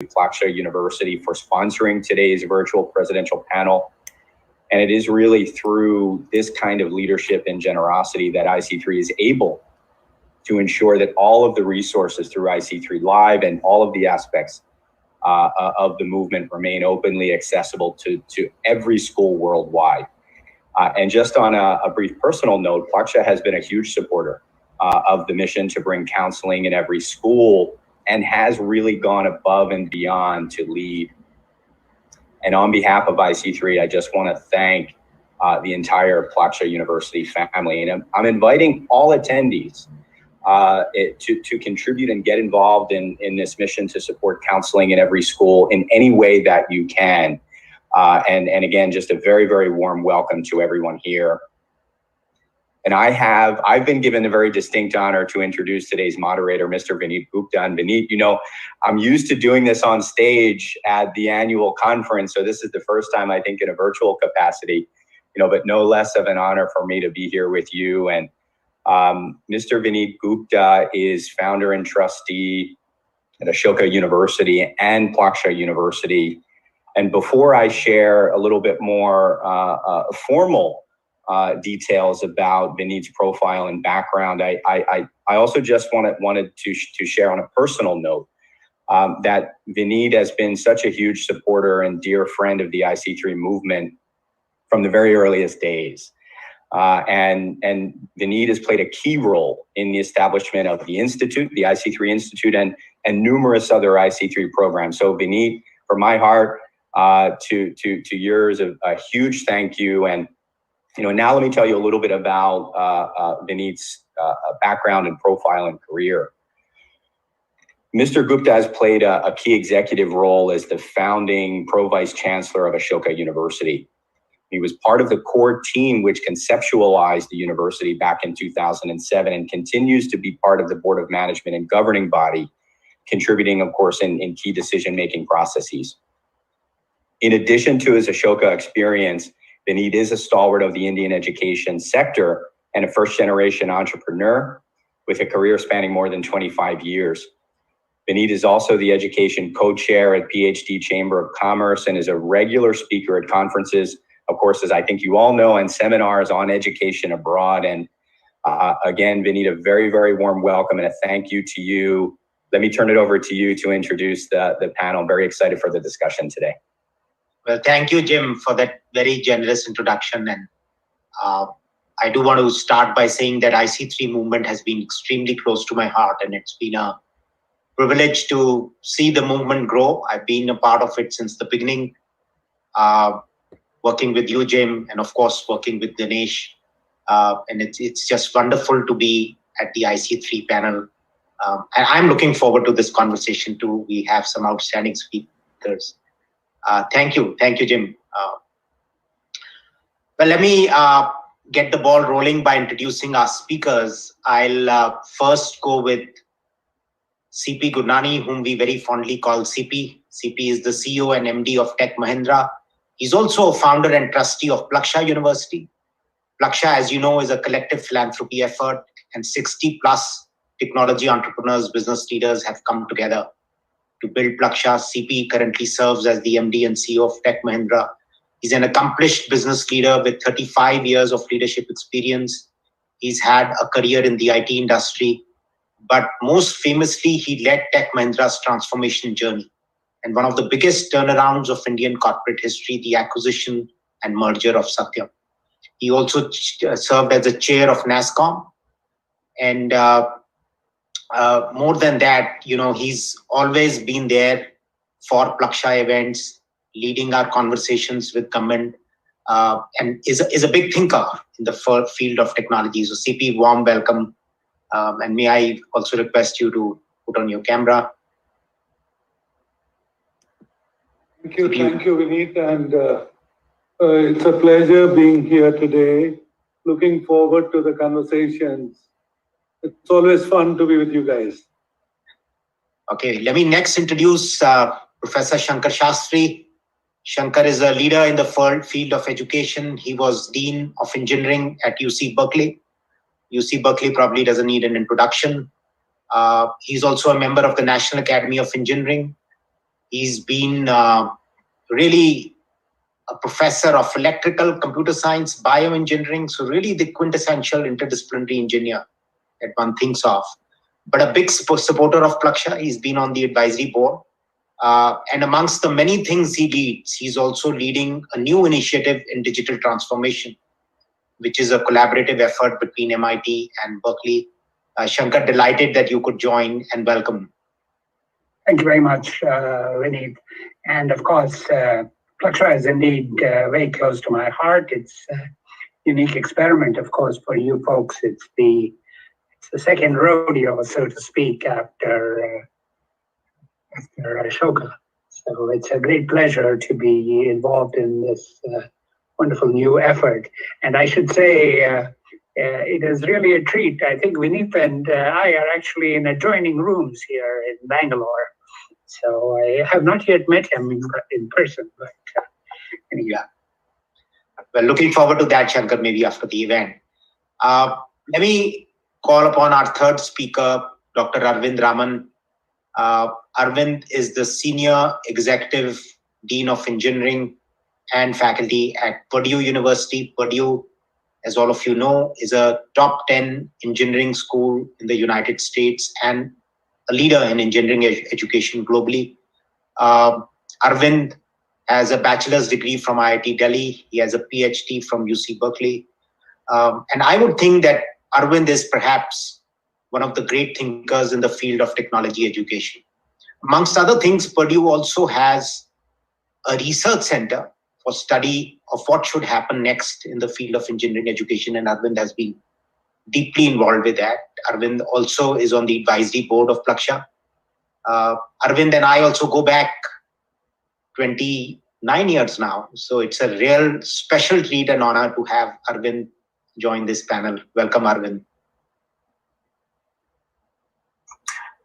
Plaksha University for sponsoring today's virtual presidential panel. And it is really through this kind of leadership and generosity that IC3 is able to ensure that all of the resources through IC3 Live and all of the aspects of the movement remain openly accessible to every school worldwide. And just on a brief personal note, Plaksha has been a huge supporter of the mission to bring counseling in every school and has really gone above and beyond to lead. And on behalf of IC3, I just want to thank the entire Plaksha University family. And I'm inviting all attendees to contribute and get involved in this mission to support counseling in every school in any way that you can. And again, just a very, very warm welcome to everyone here. And I've been given the very distinct honor to introduce today's moderator, Mr. Vineet Gupta. And Vineet, I'm used to doing this on stage at the annual conference. So this is the first time, I think, in a virtual capacity, but no less of an honor for me to be here with you. And Mr. Vineet Gupta is founder and trustee at Ashoka University and Plaksha University. And before I share a little bit more formal details about Vineet's profile and background, I also just wanted to share on a personal note that Vineet has been such a huge supporter and dear friend of the IC3 movement from the very earliest days. And Vineet has played a key role in the establishment of the Institute, the IC3 Institute, and numerous other IC3 programs. So Vineet, from my heart to yours, a huge thank you. And now let me tell you a little bit about Vineet's background and profile and career. Mr. Gupta has played a key executive role as the founding Pro-Vice Chancellor of Ashoka University. He was part of the core team which conceptualized the university back in 2007 and continues to be part of the Board of Management and governing body, contributing, of course, in key decision-making processes. In addition to his Ashoka experience, Vineet is a stalwart of the Indian education sector and a first-generation entrepreneur with a career spanning more than 25 years. Vineet is also the education co-chair at PhD Chamber of Commerce and is a regular speaker at conferences, of course, as I think you all know, and seminars on education abroad. And again, Vineet, a very, very warm welcome and a thank you to you. Let me turn it over to you to introduce the panel. I'm very excited for the discussion today. Well, thank you, Jim, for that very generous introduction. And I do want to start by saying that IC3 movement has been extremely close to my heart, and it's been a privilege to see the movement grow. I've been a part of it since the beginning, working with you, Jim, and of course, working with Dinesh. And it's just wonderful to be at the IC3 panel. And I'm looking forward to this conversation too. We have some outstanding speakers. Thank you, Jim. Well, let me get the ball rolling by introducing our speakers. I'll first go with CP Gurnani, whom we very fondly call CP. CP is the CEO and MD of Tech Mahindra. He's also a founder and trustee of Plaksha University. Plaksha, as you know, is a collective philanthropy effort, and 60 plus technology entrepreneurs, business leaders have come together to build Plaksha. CP currently serves as the MD and CEO of Tech Mahindra. He's an accomplished business leader with 35 years of leadership experience. He's had a career in the IT industry, but most famously, he led Tech Mahindra's transformation journey and one of the biggest turnarounds of Indian corporate history, the acquisition and merger of Satyam. He also served as a chair of NASSCOM. And more than that, he's always been there for Plaksha events, leading our conversations with government, and is a big thinker in the field of technology. So CP, warm welcome. And may I also request you to put on your camera. Thank you, Vineet. And it's a pleasure being here today. Looking forward to the conversations. It's always fun to be with you guys. Okay, let me next introduce Professor Shankar Shastri. Shankar is a leader in the field of education. He was Dean of Engineering at UC Berkeley. UC Berkeley probably doesn't need an introduction. He's also a member of the National Academy of Engineering. He's been really a professor of electrical, computer science, bioengineering. So really the quintessential interdisciplinary engineer that one thinks of. But a big supporter of Plaksha. He's been on the advisory board. And amongst the many things he leads, he's also leading a new initiative in digital transformation, which is a collaborative effort between MIT and Berkeley. Shankar, delighted that you could join, and welcome. Thank you very much, Vineet. And of course, Plaksha is indeed very close to my heart. It's a unique experiment, of course, for you folks. It's the second rodeo, so to speak, after Shankar. So it's a great pleasure to be involved in this wonderful new effort. And I should say, it is really a treat. I think Vineet and I are actually in adjoining rooms here in Bangalore. So I have not yet met him in person, but anyway. Yeah. Well, looking forward to that, Shankar, maybe after the event. Let me call upon our third speaker, Dr. Arvind Raman. Arvind is the Senior Executive Dean of Engineering and Faculty at Purdue University. Purdue, as all of you know, is a top 10 engineering school in the United States and a leader in engineering education globally. Arvind has a bachelor's degree from IIT Delhi. He has a PhD from UC Berkeley. And I would think that Arvind is perhaps one of the great thinkers in the field of technology education. Amongst other things, Purdue also has a research center for study of what should happen next in the field of engineering education, and Arvind has been deeply involved with that. Arvind also is on the advisory board of Plaksha. Arvind and I also go back 29 years now, so it's a real special treat and honor to have Arvind join this panel. Welcome, Arvind.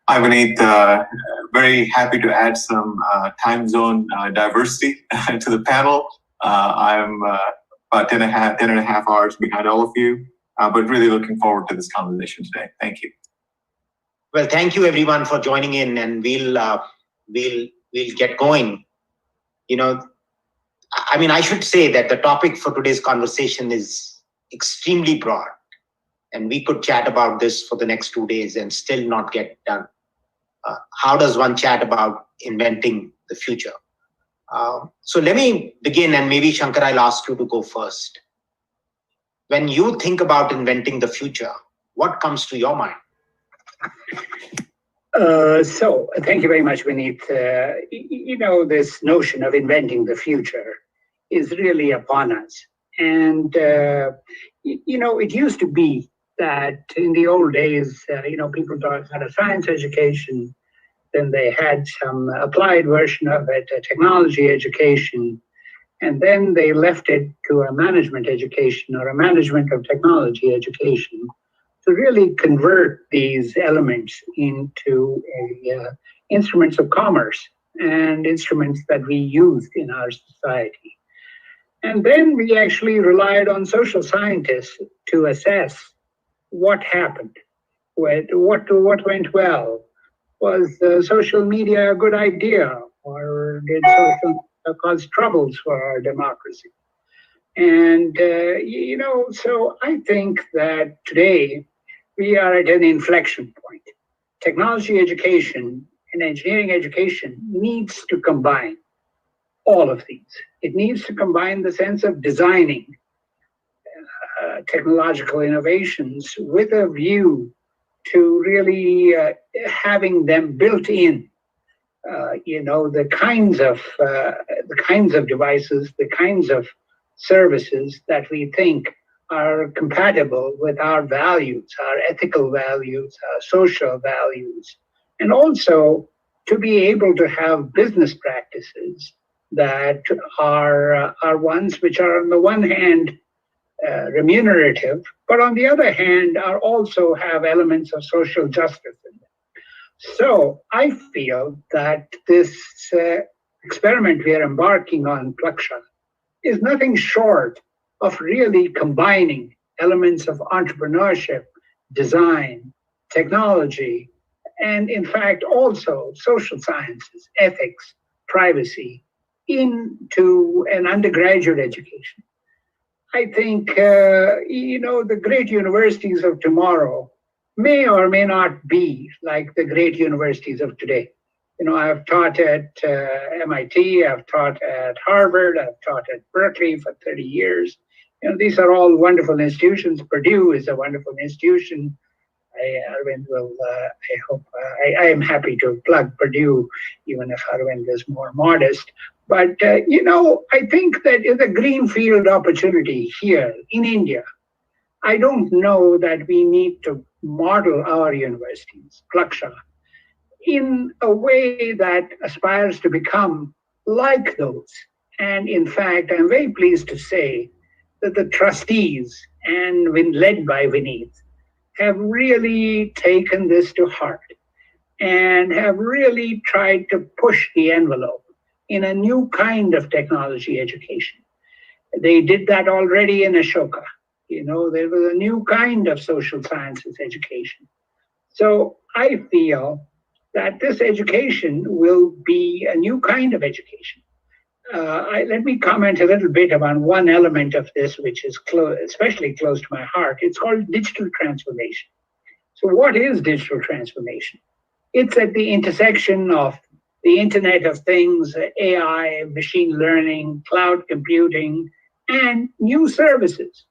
Hi, Vineet. Very happy to add some time zone diversity to the panel. I'm about 10 and a half hours behind all of you, but really looking forward to this conversation today. Thank you. Well, thank you everyone for joining in, and we'll get going. You know, I mean, I should say that the topic for today's conversation is extremely broad, and we could chat about this for the next 2 days and still not get done. How does one chat about inventing the future? So let me begin, and maybe Shankar, I'll ask you to go first. When you think about inventing the future, what comes to your mind? So thank you very much, Vineet. You know, this notion of inventing the future is really upon us. And, you know, it used to be that in the old days, you know, people had a science education, then they had some applied version of it, a technology education, and then they left it to a management education or a management of technology education to really convert these elements into instruments of commerce and instruments that we used in our society. And then we actually relied on social scientists to assess what happened, what went well. Was social media a good idea, or did social cause troubles for our democracy? And, you know, so I think that today we are at an inflection point. Technology education and engineering education needs to combine all of these. It needs to combine the sense of designing technological innovations with a view to really having them built in, you know, the kinds of devices, the kinds of services that we think are compatible with our values, our ethical values, our social values, and also to be able to have business practices that are ones which are on the one hand remunerative, but on the other hand are also have elements of social justice in them. So I feel that this experiment we are embarking on, Plaksha, is nothing short of really combining elements of entrepreneurship, design, technology, and in fact also social sciences, ethics, privacy into an undergraduate education. I think, the great universities of tomorrow may or may not be like the great universities of today. I've taught at MIT, I've taught at Harvard, I've taught at Berkeley for 30 years. These are all wonderful institutions. Purdue is a wonderful institution. Arvind will, I hope, I am happy to plug Purdue, even if Arvind is more modest. But, I think that is a greenfield opportunity here in India. I don't know that we need to model our universities, Plaksha, in a way that aspires to become like those. And in fact, I'm very pleased to say that the trustees, and led by Vineet, have really taken this to heart and have really tried to push the envelope in a new kind of technology education. They did that already in Ashoka. There was a new kind of social sciences education. So I feel that this education will be a new kind of education. Let me comment a little bit about one element of this, which is especially close to my heart. It's called digital transformation. So what is digital transformation? It's at the intersection of the Internet of Things, AI, machine learning, cloud computing, and new services.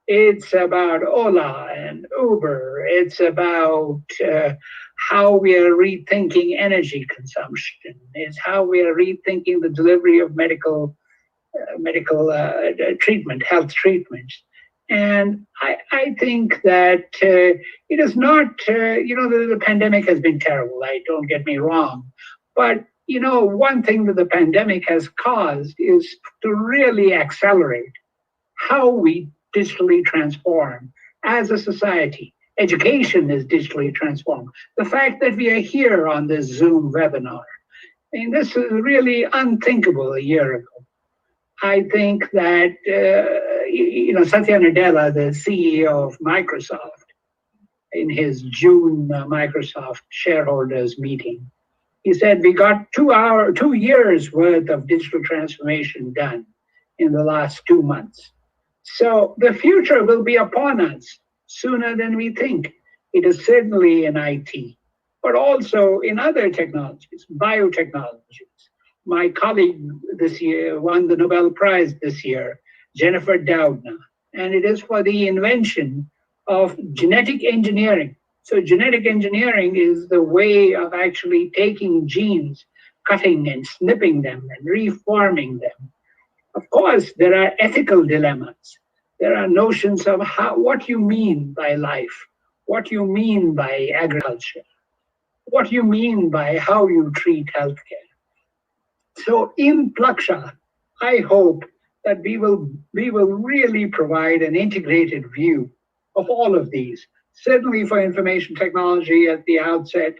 It's about Ola and Uber. It's about how we are rethinking energy consumption. It's how we are rethinking the delivery of medical treatment, health treatments. And I think that it is not, the pandemic has been terrible. Don't get me wrong. But, one thing that the pandemic has caused is to really accelerate how we digitally transform as a society. Education is digitally transformed. The fact that we are here on this Zoom webinar, this is really unthinkable a year ago. I think that, Satya Nadella, the CEO of Microsoft, in his June Microsoft shareholders meeting, he said, we got 2 years worth of digital transformation done in the last 2 months. So the future will be upon us sooner than we think. It is certainly in IT, but also in other technologies, biotechnologies. My colleague this year won the Nobel Prize this year, Jennifer Doudna, and it is for the invention of genetic engineering. So genetic engineering is the way of actually taking genes, cutting and snipping them and reforming them. Of course, there are ethical dilemmas. There are notions of what you mean by life, what you mean by agriculture, what you mean by how you treat healthcare. So in Plaksha, I hope that we will really provide an integrated view of all of these, certainly for information technology at the outset,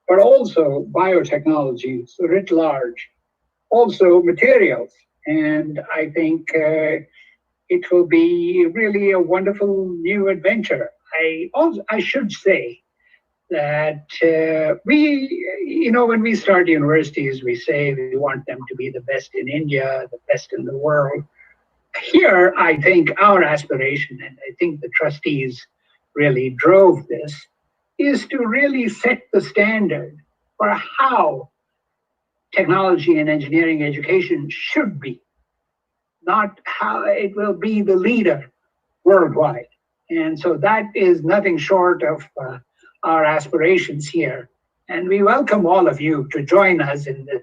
but also biotechnologies writ large, also materials. And I think it will be really a wonderful new adventure. I should say that when we start universities, we say we want them to be the best in India, the best in the world. Here, I think our aspiration, and I think the trustees really drove this, is to really set the standard for how technology and engineering education should be, not how it will be the leader worldwide. And so that is nothing short of our aspirations here. And we welcome all of you to join us in this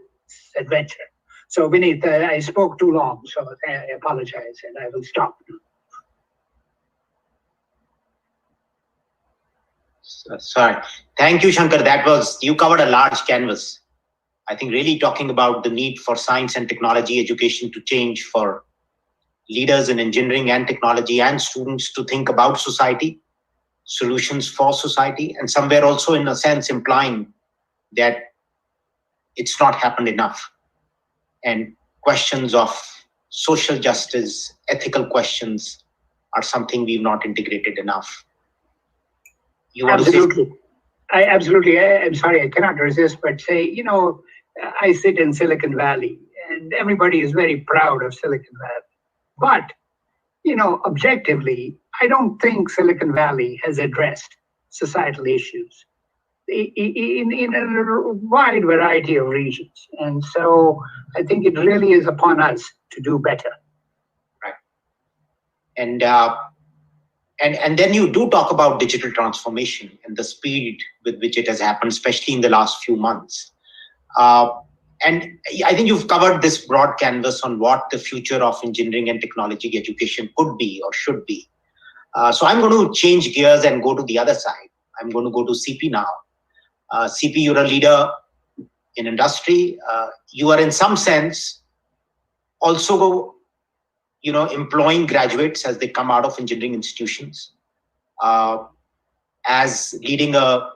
adventure. So Vineet, I spoke too long, so I apologize, and I will stop. Sorry. Thank you, Shankar. You covered a large canvas. I think really talking about the need for science and technology education to change for leaders in engineering and technology and students to think about society, solutions for society, and somewhere also in a sense implying that it's not happened enough. And questions of social justice, ethical questions are something we've not integrated enough. Absolutely. I'm sorry, I cannot resist but say, I sit in Silicon Valley, and everybody is very proud of Silicon Valley. But, objectively, I don't think Silicon Valley has addressed societal issues in a wide variety of regions. And so I think it really is upon us to do better. Right. And then you do talk about digital transformation and the speed with which it has happened, especially in the last few months. And I think you've covered this broad canvas on what the future of engineering and technology education could be or should be. So I'm going to change gears and go to the other side. I'm going to go to CP now. CP, you're a leader in industry. You are in some sense also, employing graduates as they come out of engineering institutions. As leading a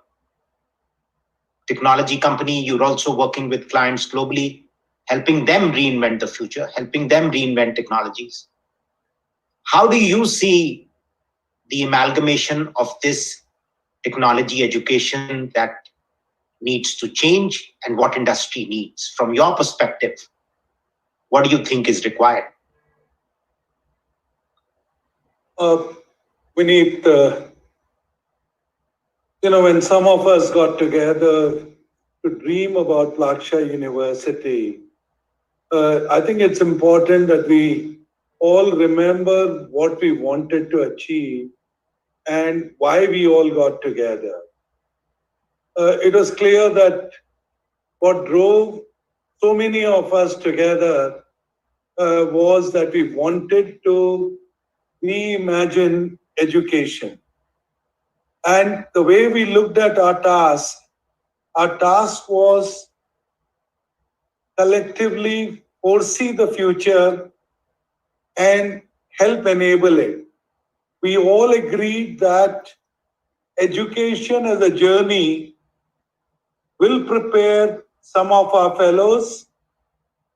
technology company, you're also working with clients globally, helping them reinvent the future, helping them reinvent technologies. How do you see the amalgamation of this technology education that needs to change and what industry needs? From your perspective, what do you think is required? We need, when some of us got together to dream about Laksha University, I think it's important that we all remember what we wanted to achieve and why we all got together. It was clear that what drove so many of us together was that we wanted to reimagine education. And the way we looked at our task was collectively foresee the future and help enable it. We all agreed that education as a journey will prepare some of our fellows,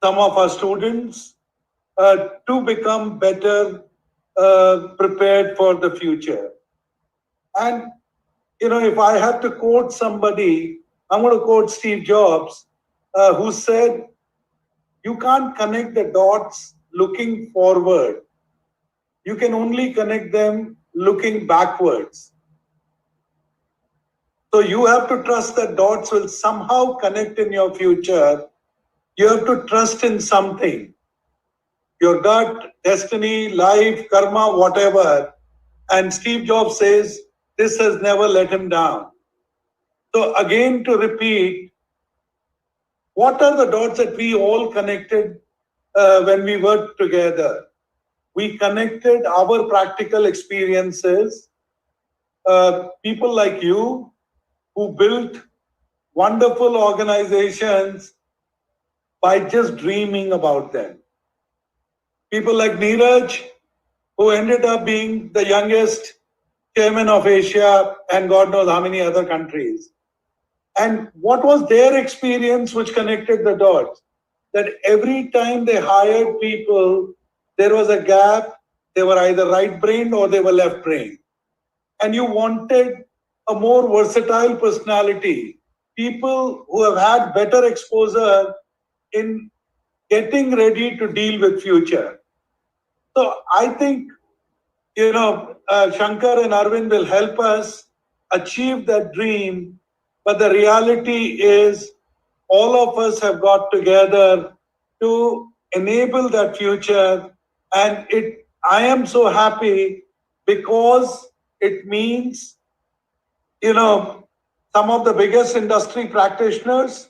some of our students to become better prepared for the future. And, if I had to quote somebody, I'm going to quote Steve Jobs, who said, you can't connect the dots looking forward. You can only connect them looking backwards. So you have to trust that dots will somehow connect in your future. You have to trust in something. Your gut, destiny, life, karma, whatever. And Steve Jobs says, this has never let him down. So again, to repeat, what are the dots that we all connected when we worked together? We connected our practical experiences, people like you who built wonderful organizations by just dreaming about them. People like Neeraj, who ended up being the youngest chairman of Asia and God knows how many other countries. And what was their experience which connected the dots? That every time they hired people, there was a gap. They were either right-brained or they were left-brained. And you wanted a more versatile personality, people who have had better exposure in getting ready to deal with future. So I think, Shankar and Arvind will help us achieve that dream. But the reality is all of us have got together to enable that future. And I am so happy because it means, some of the biggest industry practitioners,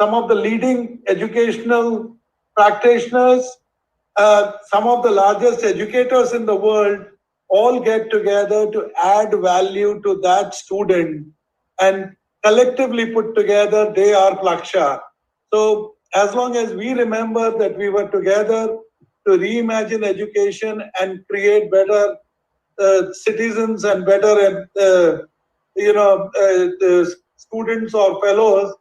some of the leading educational practitioners, some of the largest educators in the world all get together to add value to that student and collectively put together, they are Laksha. So as long as we remember that we were together to reimagine education and create better citizens and better, students or fellows,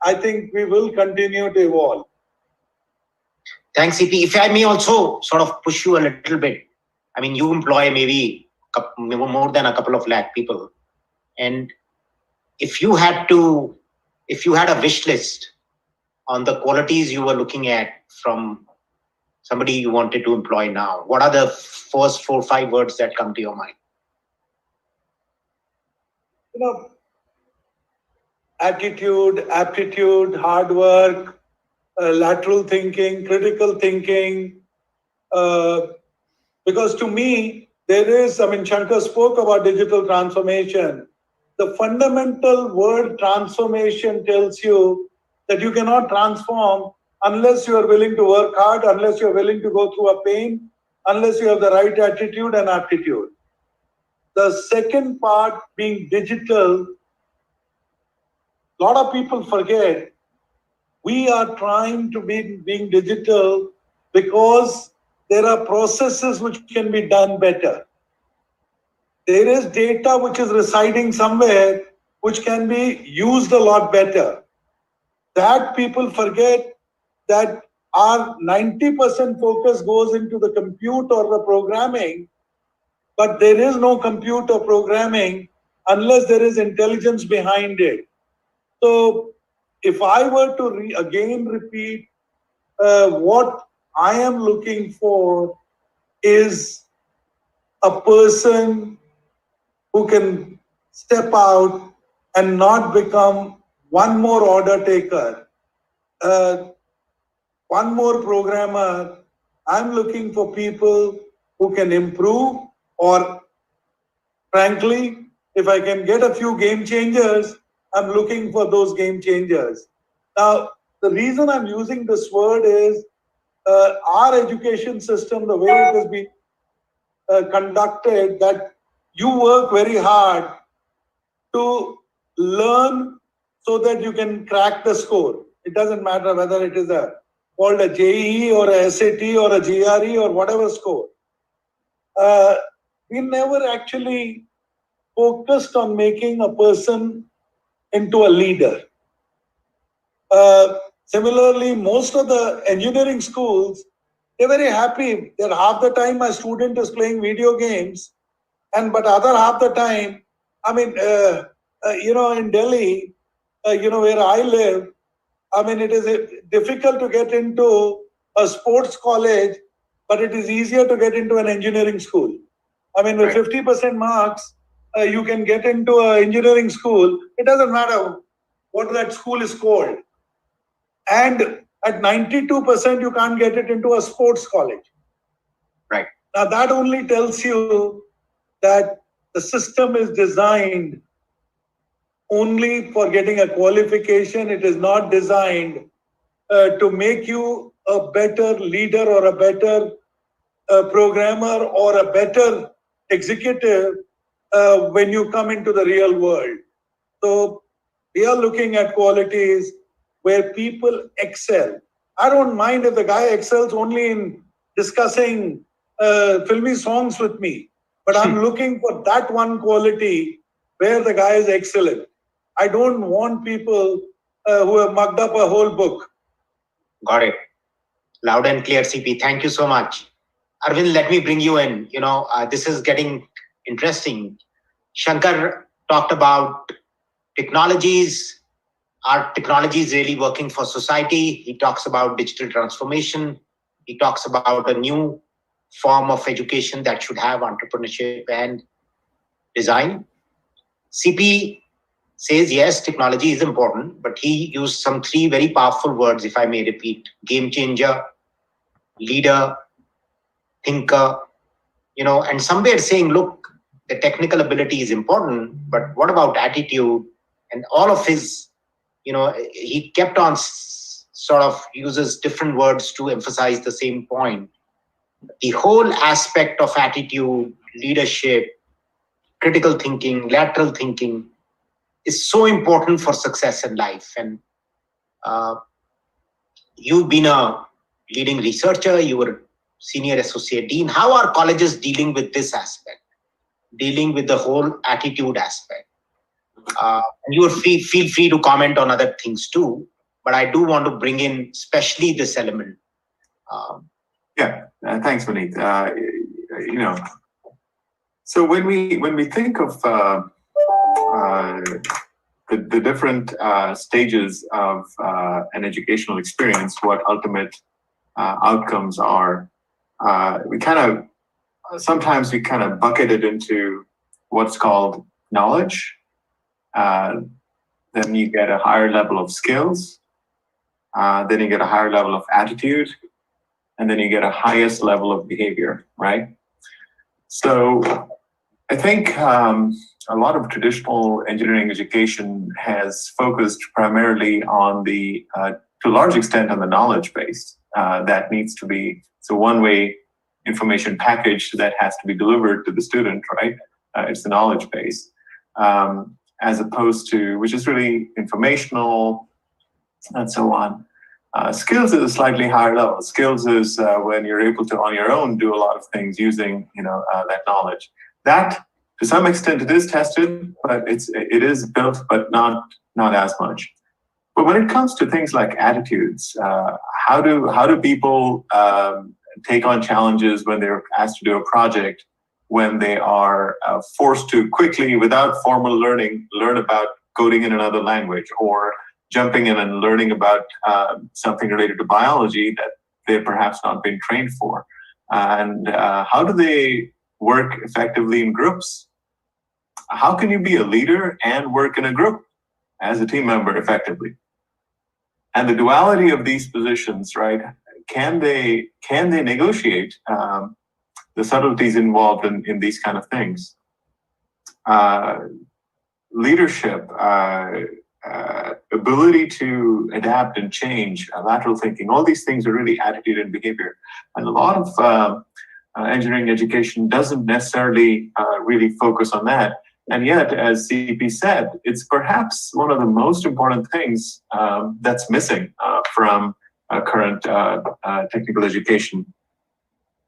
I think we will continue to evolve. Thanks, CP. If I may also sort of push you a little bit, I mean, you employ maybe more than a couple of lakh people. And if you had a wish list on the qualities you were looking at from somebody you wanted to employ now, what are the first 4 or 5 words that come to your mind? Attitude, aptitude, hard work, lateral thinking, critical thinking. Because to me, Shankar spoke about digital transformation. The fundamental word transformation tells you that you cannot transform unless you are willing to work hard, unless you are willing to go through a pain, unless you have the right attitude and aptitude. The second part being digital, a lot of people forget we are trying to be being digital because there are processes which can be done better. There is data which is residing somewhere which can be used a lot better. That people forget that our 90% focus goes into the compute or the programming, but there is no compute or programming unless there is intelligence behind it. So if I were to again repeat what I am looking for is a person who can step out and not become one more order taker, one more programmer. I'm looking for people who can improve, or frankly, if I can get a few game changers, I'm looking for those game changers. Now, the reason I'm using this word is our education system, the way it has been conducted, that you work very hard to learn so that you can crack the score. It doesn't matter whether it is called a JEE or a SAT or a GRE or whatever score. We never actually focused on making a person into a leader. Similarly, most of the engineering schools, they're very happy that half the time my student is playing video games, but other half the time, in Delhi, where I live, it is difficult to get into a sports college, but it is easier to get into an engineering school. With 50% marks, you can get into an engineering school. It doesn't matter what that school is called. And at 92%, you can't get it into a sports college. Right. Now, that only tells you that the system is designed only for getting a qualification. It is not designed to make you a better leader or a better programmer or a better executive when you come into the real world. So we are looking at qualities where people excel. I don't mind if the guy excels only in discussing filmy songs with me, but I'm looking for that one quality where the guy is excellent. I don't want people who have mugged up a whole book. Got it. Loud and clear, CP. Thank you so much. Arvind, let me bring you in. This is getting interesting. Shankar talked about technologies. Are technologies really working for society? He talks about digital transformation. He talks about a new form of education that should have entrepreneurship and design. CP says, yes, technology is important, but he used some 3 very powerful words, if I may repeat: game changer, leader, thinker, and somewhere saying, look, the technical ability is important, but what about attitude? And all of his, he kept on sort of uses different words to emphasize the same point. The whole aspect of attitude, leadership, critical thinking, lateral thinking is so important for success in life. And you've been a leading researcher, you were senior associate dean. How are colleges dealing with this aspect, dealing with the whole attitude aspect? And you will feel free to comment on other things too, but I do want to bring in especially this element. Thanks, Vineet. So when we think of the different stages of an educational experience, what ultimate outcomes are, sometimes we kind of bucket it into what's called knowledge. Then you get a higher level of skills. Then you get a higher level of attitude. And then you get a highest level of behavior, right? So I think a lot of traditional engineering education has focused primarily on to a large extent on the knowledge base. That needs to be, it's a one-way information package that has to be delivered to the student, right? It's the knowledge base, as opposed to, which is really informational and so on. Skills is a slightly higher level. Skills is when you're able to, on your own, do a lot of things using, that knowledge. That, to some extent, it is tested, but it is built, but not as much. But when it comes to things like attitudes, how do people take on challenges when they're asked to do a project, when they are forced to quickly, without formal learning, learn about coding in another language, or jumping in and learning about something related to biology that they've perhaps not been trained for? And how do they work effectively in groups? How can you be a leader and work in a group as a team member effectively? And the duality of these positions, right? Can they negotiate the subtleties involved in these kind of things? Leadership, ability to adapt and change, lateral thinking, all these things are really attitude and behavior. And a lot of engineering education doesn't necessarily really focus on that. And yet, as CP said, it's perhaps one of the most important things that's missing from current technical education.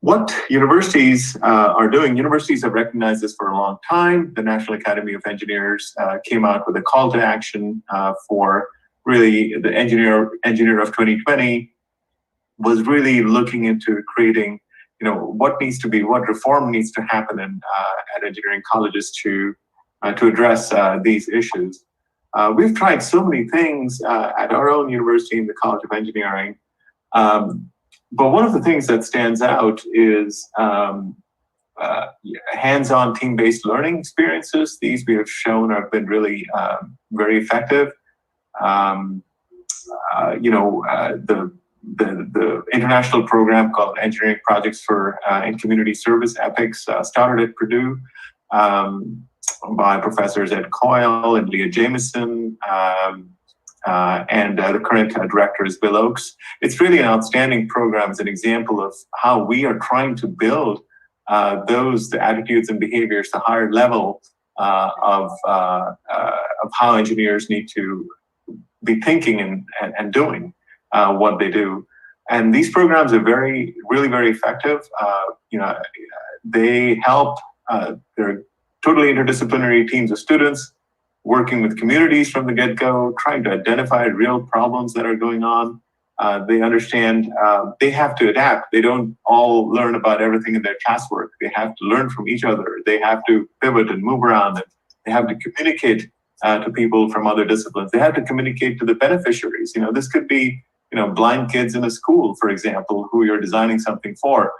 What universities are doing, universities have recognized this for a long time. The National Academy of Engineers came out with a call to action for really the engineer of 2020 was really looking into creating, what reform needs to happen at engineering colleges to address these issues. We've tried so many things at our own university in the College of Engineering. But one of the things that stands out is hands-on team-based learning experiences. These we have shown have been really very effective. The international program called Engineering Projects for and Community Service, EPICS, started at Purdue by professors Ed Coyle and Leah Jameson. And the current director is Bill Oakes. It's really an outstanding program. It's an example of how we are trying to build the attitudes and behaviors, the higher level of how engineers need to be thinking and doing what they do. And these programs are really very effective. They help. They're totally interdisciplinary teams of students working with communities from the get-go, trying to identify real problems that are going on. They understand they have to adapt. They don't all learn about everything in their classwork. They have to learn from each other. They have to pivot and move around. And they have to communicate to people from other disciplines. They have to communicate to the beneficiaries. This could be, blind kids in a school, for example, who you're designing something for.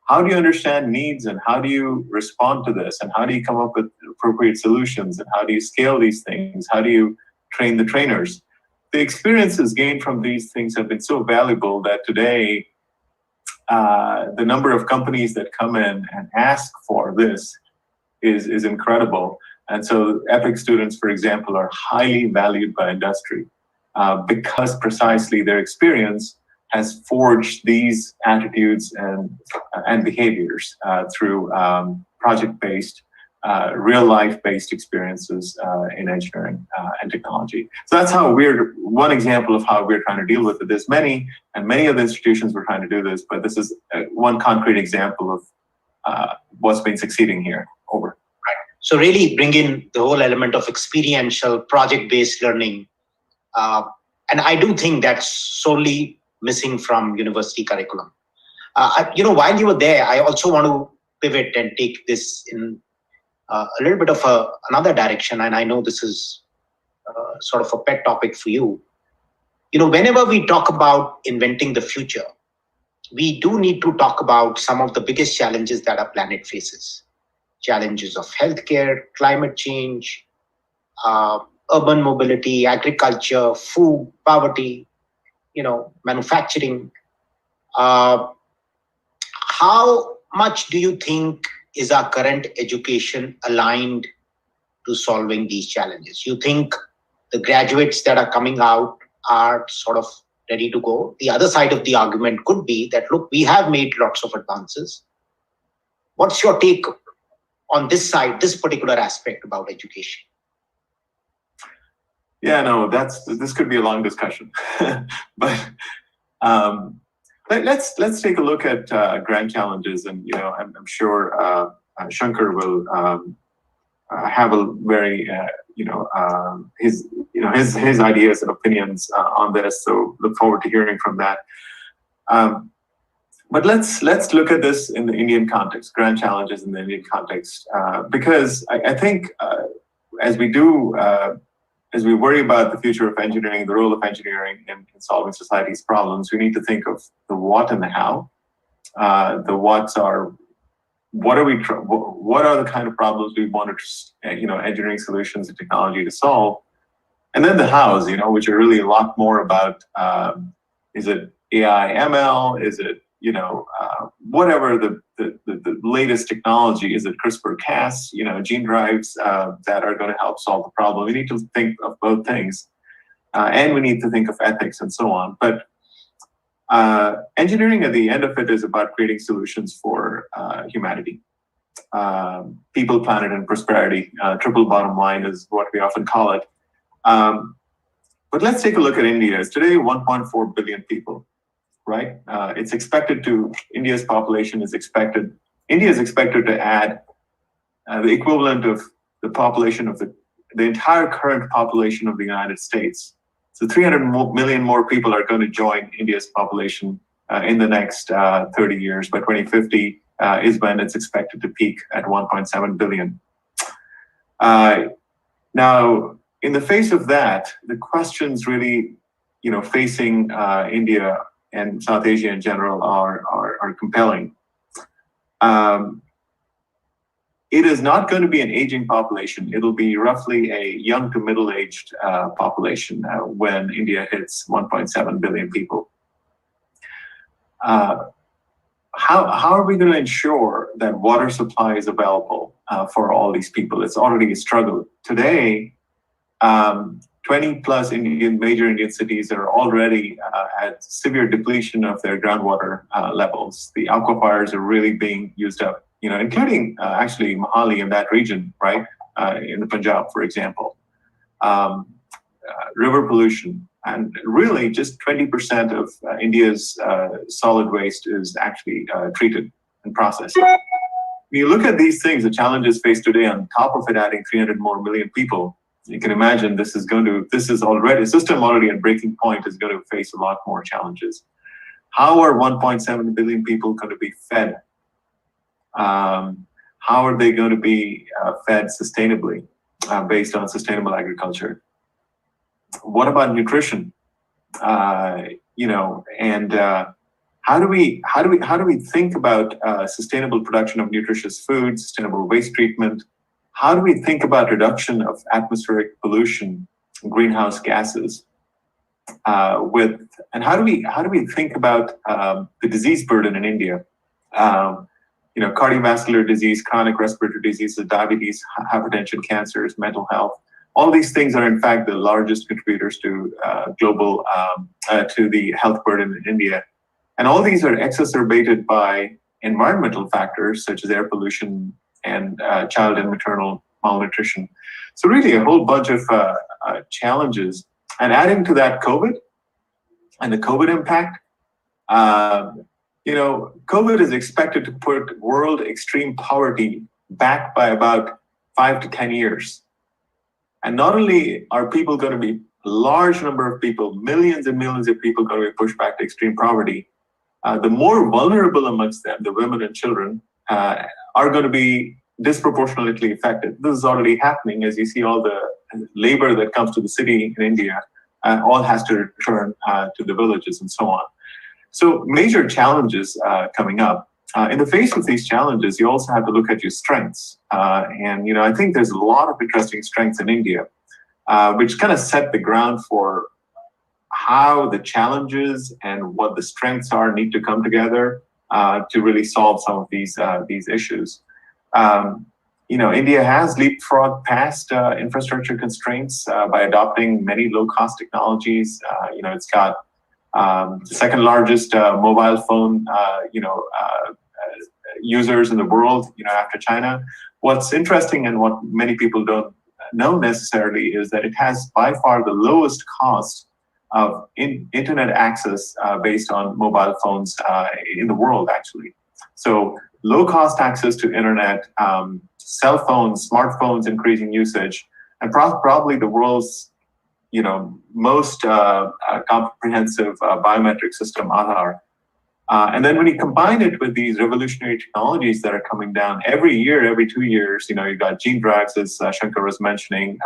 How do you understand needs, and how do you respond to this, and how do you come up with appropriate solutions, and how do you scale these things? How do you train the trainers? The experiences gained from these things have been so valuable that today the number of companies that come in and ask for this is incredible. And so EPIC students, for example, are highly valued by industry because precisely their experience has forged these attitudes and behaviors through project-based, real-life-based experiences in engineering and technology. So that's how one example of how we're trying to deal with it. There's many, and many other institutions were trying to do this, but this is one concrete example of what's been succeeding here. Over. Right. So really bring in the whole element of experiential project-based learning. And I do think that's solely missing from university curriculum. While you were there, I also want to pivot and take this in a little bit of another direction. And I know this is sort of a pet topic for you. Whenever we talk about inventing the future, we do need to talk about some of the biggest challenges that our planet faces. Challenges of healthcare, climate change, urban mobility, agriculture, food, poverty, manufacturing. How much do you think is our current education aligned to solving these challenges? You think the graduates that are coming out are sort of ready to go? The other side of the argument could be that, look, we have made lots of advances. What's your take on this side, this particular aspect about education? Yeah, no, this could be a long discussion, but let's take a look at grand challenges, and I'm sure Shankar will have a very his ideas and opinions on this. So look forward to hearing from that. But let's look at this in the Indian context, grand challenges in the Indian context, because I think as we worry about the future of engineering, the role of engineering in solving society's problems, we need to think of the what and the how. The whats are, what are the kind of problems we want engineering solutions and technology to solve, and then the hows, which are really a lot more about is it AI, ML, is it whatever the latest technology, is it CRISPR-Cas, gene drives that are going to help solve the problem. We need to think of both things, and we need to think of ethics and so on. But engineering at the end of it is about creating solutions for humanity, people, planet, and prosperity. Triple bottom line is what we often call it. But let's take a look at India. It's today 1.4 billion people. Right? India's population is expected, India is expected to add the equivalent of the population of the entire current population of the United States. So 300 million more people are going to join India's population in the next 30 years. By 2050 is when it's expected to peak at 1.7 billion. Now, in the face of that, the questions really, facing India and South Asia in general are compelling. It is not going to be an aging population. It'll be roughly a young to middle-aged population when India hits 1.7 billion people. How are we going to ensure that water supply is available for all these people? It's already a struggle. Today, 20 plus major Indian cities are already at severe depletion of their groundwater levels. The aquifers are really being used up, including actually Mohali in that region, right? In the Punjab, for example. River pollution, and really just 20% of India's solid waste is actually treated and processed. When you look at these things, the challenges faced today, on top of it adding 300 more million people, you can imagine the system already at breaking point is going to face a lot more challenges. How are 1.7 billion people going to be fed? How are they going to be fed sustainably based on sustainable agriculture? What about nutrition? How do we think about sustainable production of nutritious food, sustainable waste treatment? How do we think about reduction of atmospheric pollution, greenhouse gases? And how do we think about the disease burden in India? Cardiovascular disease, chronic respiratory diseases, diabetes, hypertension, cancers, mental health. All these things are in fact the largest contributors to global to the health burden in India. And all these are exacerbated by environmental factors such as air pollution and child and maternal malnutrition. So really a whole bunch of challenges. And adding to that COVID and the COVID impact, COVID is expected to put world extreme poverty back by about 5 to 10 years. And not only are people going to be, a large number of people, millions and millions of people going to be pushed back to extreme poverty, the more vulnerable amongst them, the women and children, are going to be disproportionately affected. This is already happening as you see all the labor that comes to the city in India all has to return to the villages and so on. So major challenges coming up. In the face of these challenges, you also have to look at your strengths. And I think there's a lot of interesting strengths in India, which kind of set the ground for how the challenges and what the strengths are need to come together to really solve some of these issues. India has leapfrogged past infrastructure constraints by adopting many low-cost technologies. It's got the second largest mobile phone, users in the world, after China. What's interesting and what many people don't know necessarily is that it has by far the lowest cost of internet access based on mobile phones in the world, actually. So low cost access to internet, cell phones, smartphones increasing usage, and probably the world's most comprehensive biometric system, Aadhaar. And then when you combine it with these revolutionary technologies that are coming down every year, every 2 years, you got gene drugs, as Shankar was mentioning,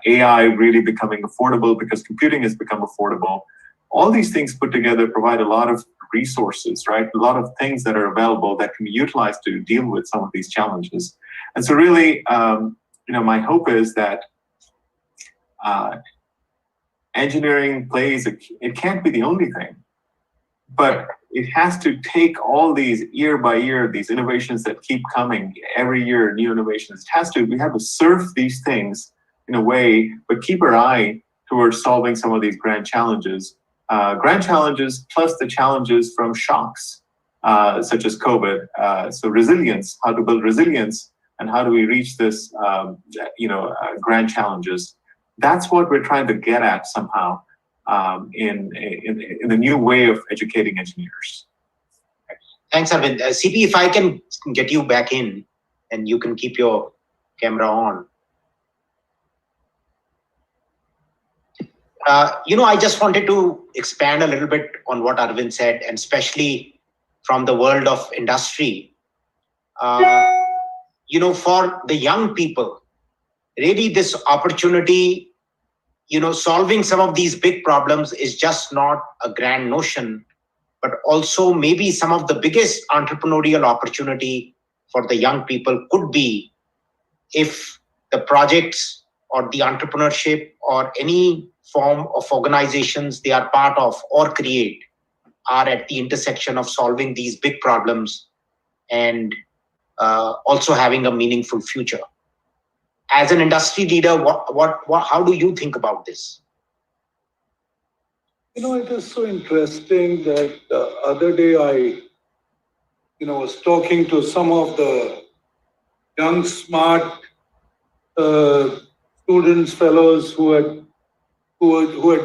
AI really becoming affordable because computing has become affordable. All these things put together provide a lot of resources, right? A lot of things that are available that can be utilized to deal with some of these challenges. And so really, my hope is that engineering plays, it can't be the only thing, but it has to take all these year by year, these innovations that keep coming every year, new innovations. We have to surf these things in a way, but keep our eye towards solving some of these grand challenges plus the challenges from shocks, such as COVID. So resilience, how to build resilience, and how do we reach this, grand challenges. That's what we're trying to get at somehow. In the new way of educating engineers. Thanks, Arvind. CP, if I can get you back in and you can keep your camera on. I just wanted to expand a little bit on what Arvind said, and especially from the world of industry. For the young people, really this opportunity, solving some of these big problems is just not a grand notion, but also maybe some of the biggest entrepreneurial opportunity for the young people could be if the projects or the entrepreneurship or any form of organizations they are part of or create are at the intersection of solving these big problems and also having a meaningful future. As an industry leader, how do you think about this? It is so interesting that the other day I, was talking to some of the young, smart students, fellows who had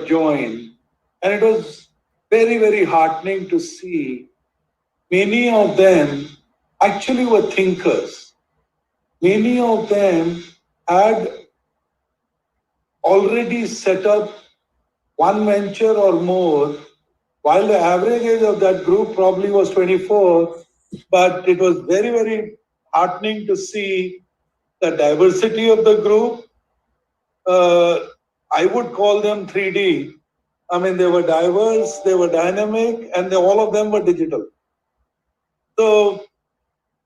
joined, and it was very, very heartening to see many of them actually were thinkers. Many of them had already set up one venture or more, while the average age of that group probably was 24, but it was very, very heartening to see the diversity of the group. I would call them 3D. I mean, they were diverse, they were dynamic, and all of them were digital. So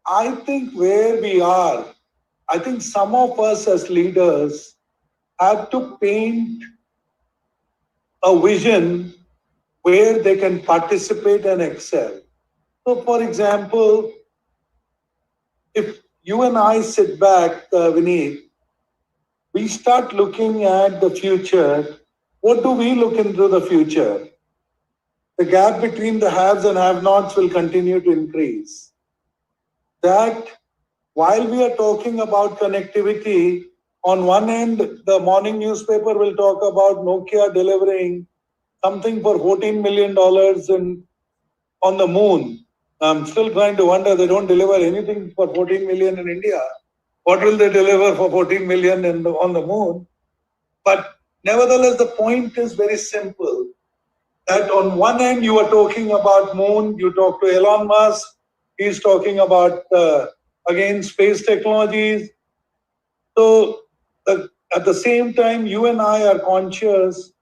I think where we are, I think some of us as leaders have to paint a vision where they can participate and excel. So, for example, if you and I sit back, Vineet, we start looking at the future. What do we look into the future? The gap between the haves and have-nots will continue to increase. That while we are talking about connectivity, on one end, the morning newspaper will talk about Nokia delivering something for $14 million on the moon. I'm still trying to wonder, they don't deliver anything for 14 million in India. What will they deliver for 14 million on the moon? But nevertheless, the point is very simple. That on one end, you are talking about moon, you talk to Elon Musk, he's talking about, again, space technologies. So at the same time, you and I are conscious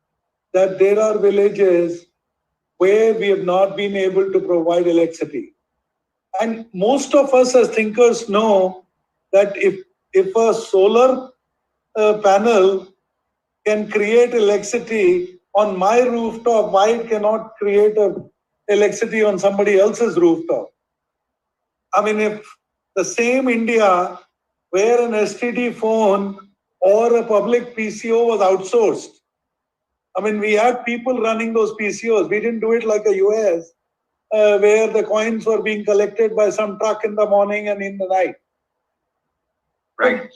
that there are villages where we have not been able to provide electricity. And most of us as thinkers know that if a solar panel can create electricity on my rooftop, why it cannot create electricity on somebody else's rooftop? I mean, if the same India where an STD phone or a public PCO was outsourced, I mean, we had people running those PCOs. We didn't do it like the US, where the coins were being collected by some truck in the morning and in the night. Right.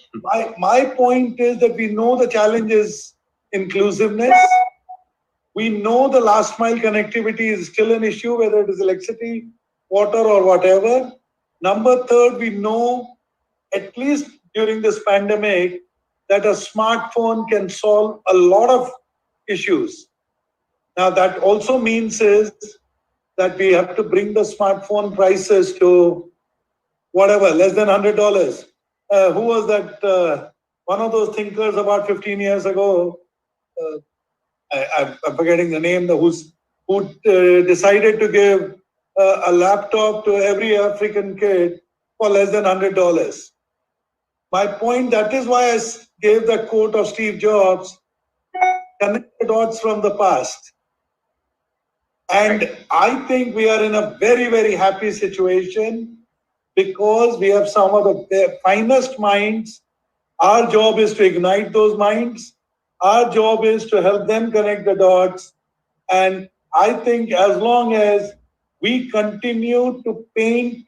My point is that we know the challenge is inclusiveness. We know the last mile connectivity is still an issue, whether it is electricity, water, or whatever. Number third, we know, at least during this pandemic, that a smartphone can solve a lot of issues. Now, that also means is that we have to bring the smartphone prices to whatever, less than $100. Who was that? One of those thinkers about 15 years ago, I'm forgetting the name, who decided to give a laptop to every African kid for less than $100. My point, that is why I gave that quote of Steve Jobs, connect the dots from the past. And I think we are in a very, very happy situation because we have some of the finest minds. Our job is to ignite those minds. Our job is to help them connect the dots. And I think as long as we continue to paint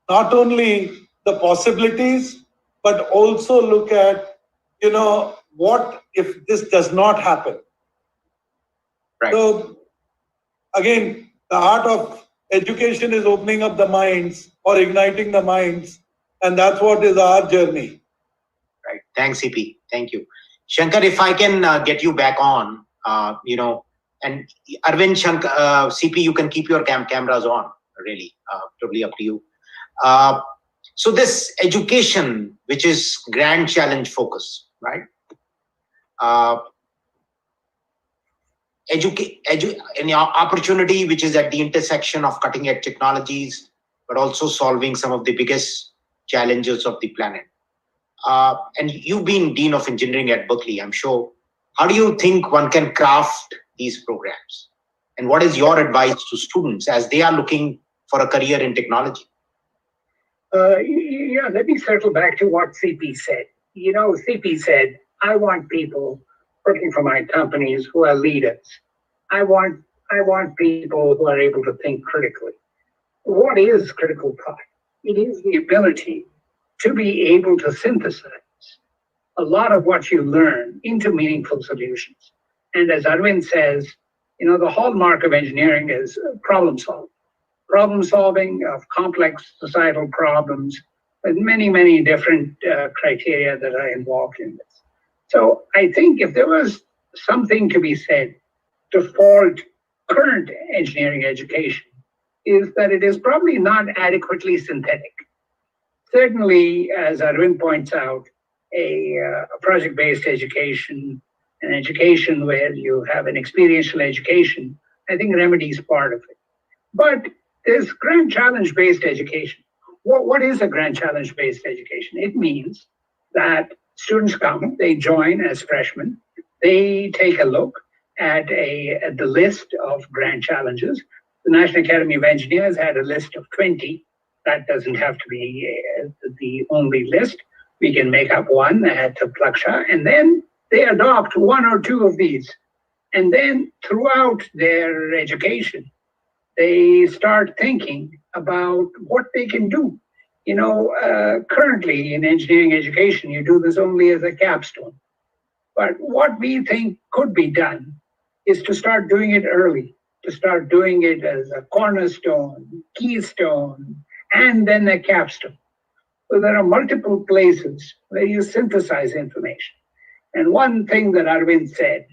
not only the possibilities, but also look at, what if this does not happen? Right. So again, the art of education is opening up the minds or igniting the minds. And that's what is our journey. Right. Thanks, CP. Thank you. Shankar, if I can get you back on, and Arvind, Shankar, CP, you can keep your cameras on, really, totally up to you. So this education, which is grand challenge focus, right? An opportunity which is at the intersection of cutting edge technologies, but also solving some of the biggest challenges of the planet. And you've been Dean of Engineering at Berkeley, I'm sure. How do you think one can craft these programs? And what is your advice to students as they are looking for a career in technology? Let me circle back to what CP said. CP said, I want people working for my companies who are leaders. I want people who are able to think critically. What is critical thought? It is the ability to be able to synthesize a lot of what you learn into meaningful solutions. And as Arvind says, the hallmark of engineering is problem solving of complex societal problems with many, many different criteria that are involved in this. So I think if there was something to be said to fault current engineering education, is that it is probably not adequately synthetic. Certainly, as Arvind points out, a project-based education, an education where you have an experiential education, I think remedies part of it. But there's grand challenge-based education. What is a grand challenge-based education? It means that students come, they join as freshmen, they take a look at the list of grand challenges. The National Academy of Engineers had a list of 20. That doesn't have to be the only list. We can make up one at Plaksha, and then they adopt one or two of these. And then throughout their education, they start thinking about what they can do. Currently in engineering education, you do this only as a capstone. But what we think could be done is to start doing it early, to start doing it as a cornerstone, keystone, and then a capstone. So there are multiple places where you synthesize information. And one thing that Arvind said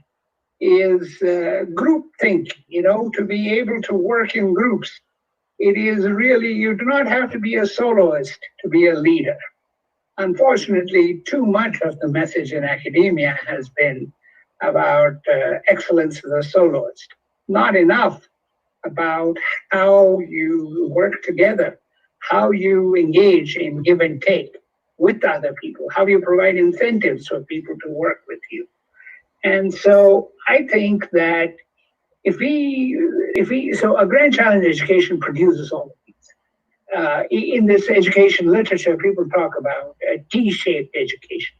is group thinking, to be able to work in groups. It is really, you do not have to be a soloist to be a leader. Unfortunately, too much of the message in academia has been about excellence as a soloist, not enough about how you work together, how you engage in give and take with other people, how you provide incentives for people to work with you. And so I think that so a grand challenge education produces all of these. In this education literature, people talk about a T-shaped education.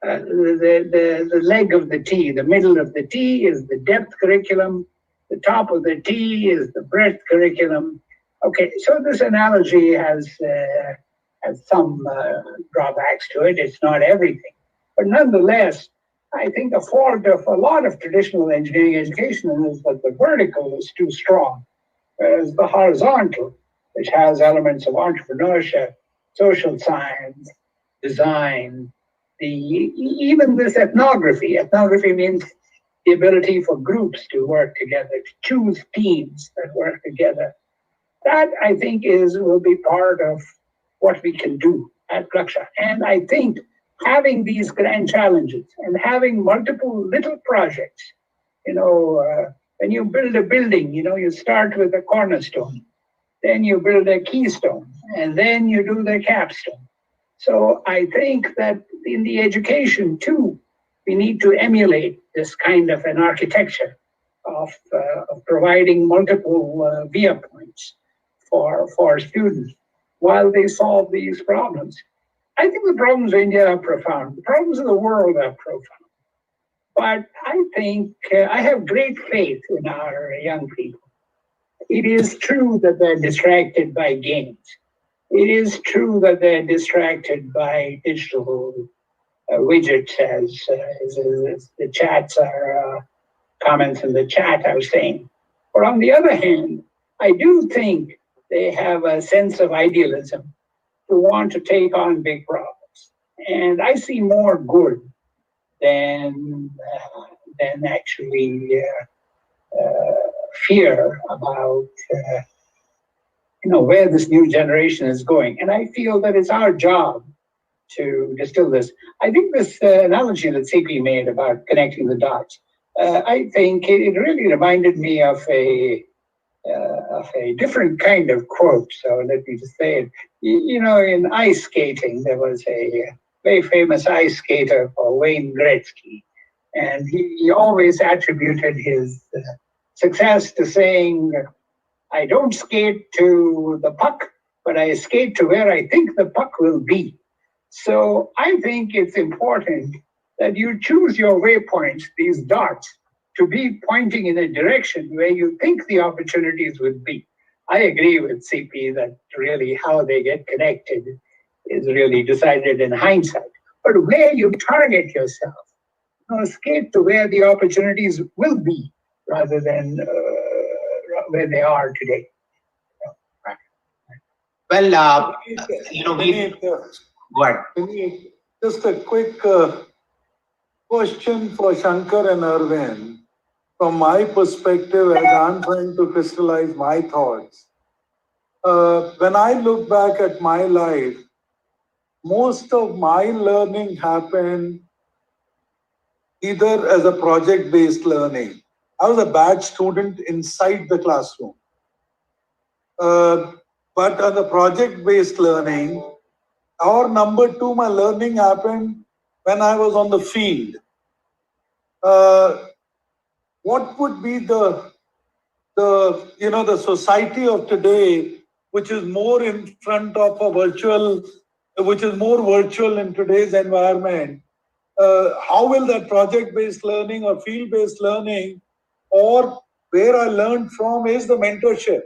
The leg of the T, the middle of the T is the depth curriculum. The top of the T is the breadth curriculum. Okay, so this analogy has some drawbacks to it. It's not everything. But nonetheless, I think the fault of a lot of traditional engineering education is that the vertical is too strong, whereas the horizontal, which has elements of entrepreneurship, social science, design, even this ethnography. Ethnography means the ability for groups to work together, to choose teams that work together. That, I think, will be part of what we can do at Raksha. And I think having these grand challenges and having multiple little projects, when you build a building, you start with a cornerstone, then you build a keystone, and then you do the capstone. So I think that in the education too, we need to emulate this kind of an architecture of providing multiple via points for students while they solve these problems. I think the problems of India are profound. The problems of the world are profound. But I think I have great faith in our young people. It is true that they're distracted by games. It is true that they're distracted by digital widgets, as the chats are comments in the chat are saying. But on the other hand, I do think they have a sense of idealism to want to take on big problems. And I see more good than actually fear about where this new generation is going. And I feel that it's our job to distill this. I think this analogy that CP made about connecting the dots, I think it really reminded me of a different kind of quote. So let me just say it. In ice skating, there was a very famous ice skater called Wayne Gretzky. And he always attributed his success to saying, I don't skate to the puck, but I skate to where I think the puck will be. So I think it's important that you choose your waypoints, these dots, to be pointing in a direction where you think the opportunities would be. I agree with CP that really how they get connected is really decided in hindsight. But where you target yourself, skate to where the opportunities will be rather than where they are today. Well, go ahead. Just a quick question for Shankar and Arvind. From my perspective, as I'm trying to crystallize my thoughts, when I look back at my life, most of my learning happened either as a project-based learning. I was a bad student inside the classroom. But on the project-based learning, or number two, my learning happened when I was on the field. What would be the society of today, which is more in front of a virtual, which is more virtual in today's environment? How will that project-based learning or field-based learning, or where I learned from is the mentorship.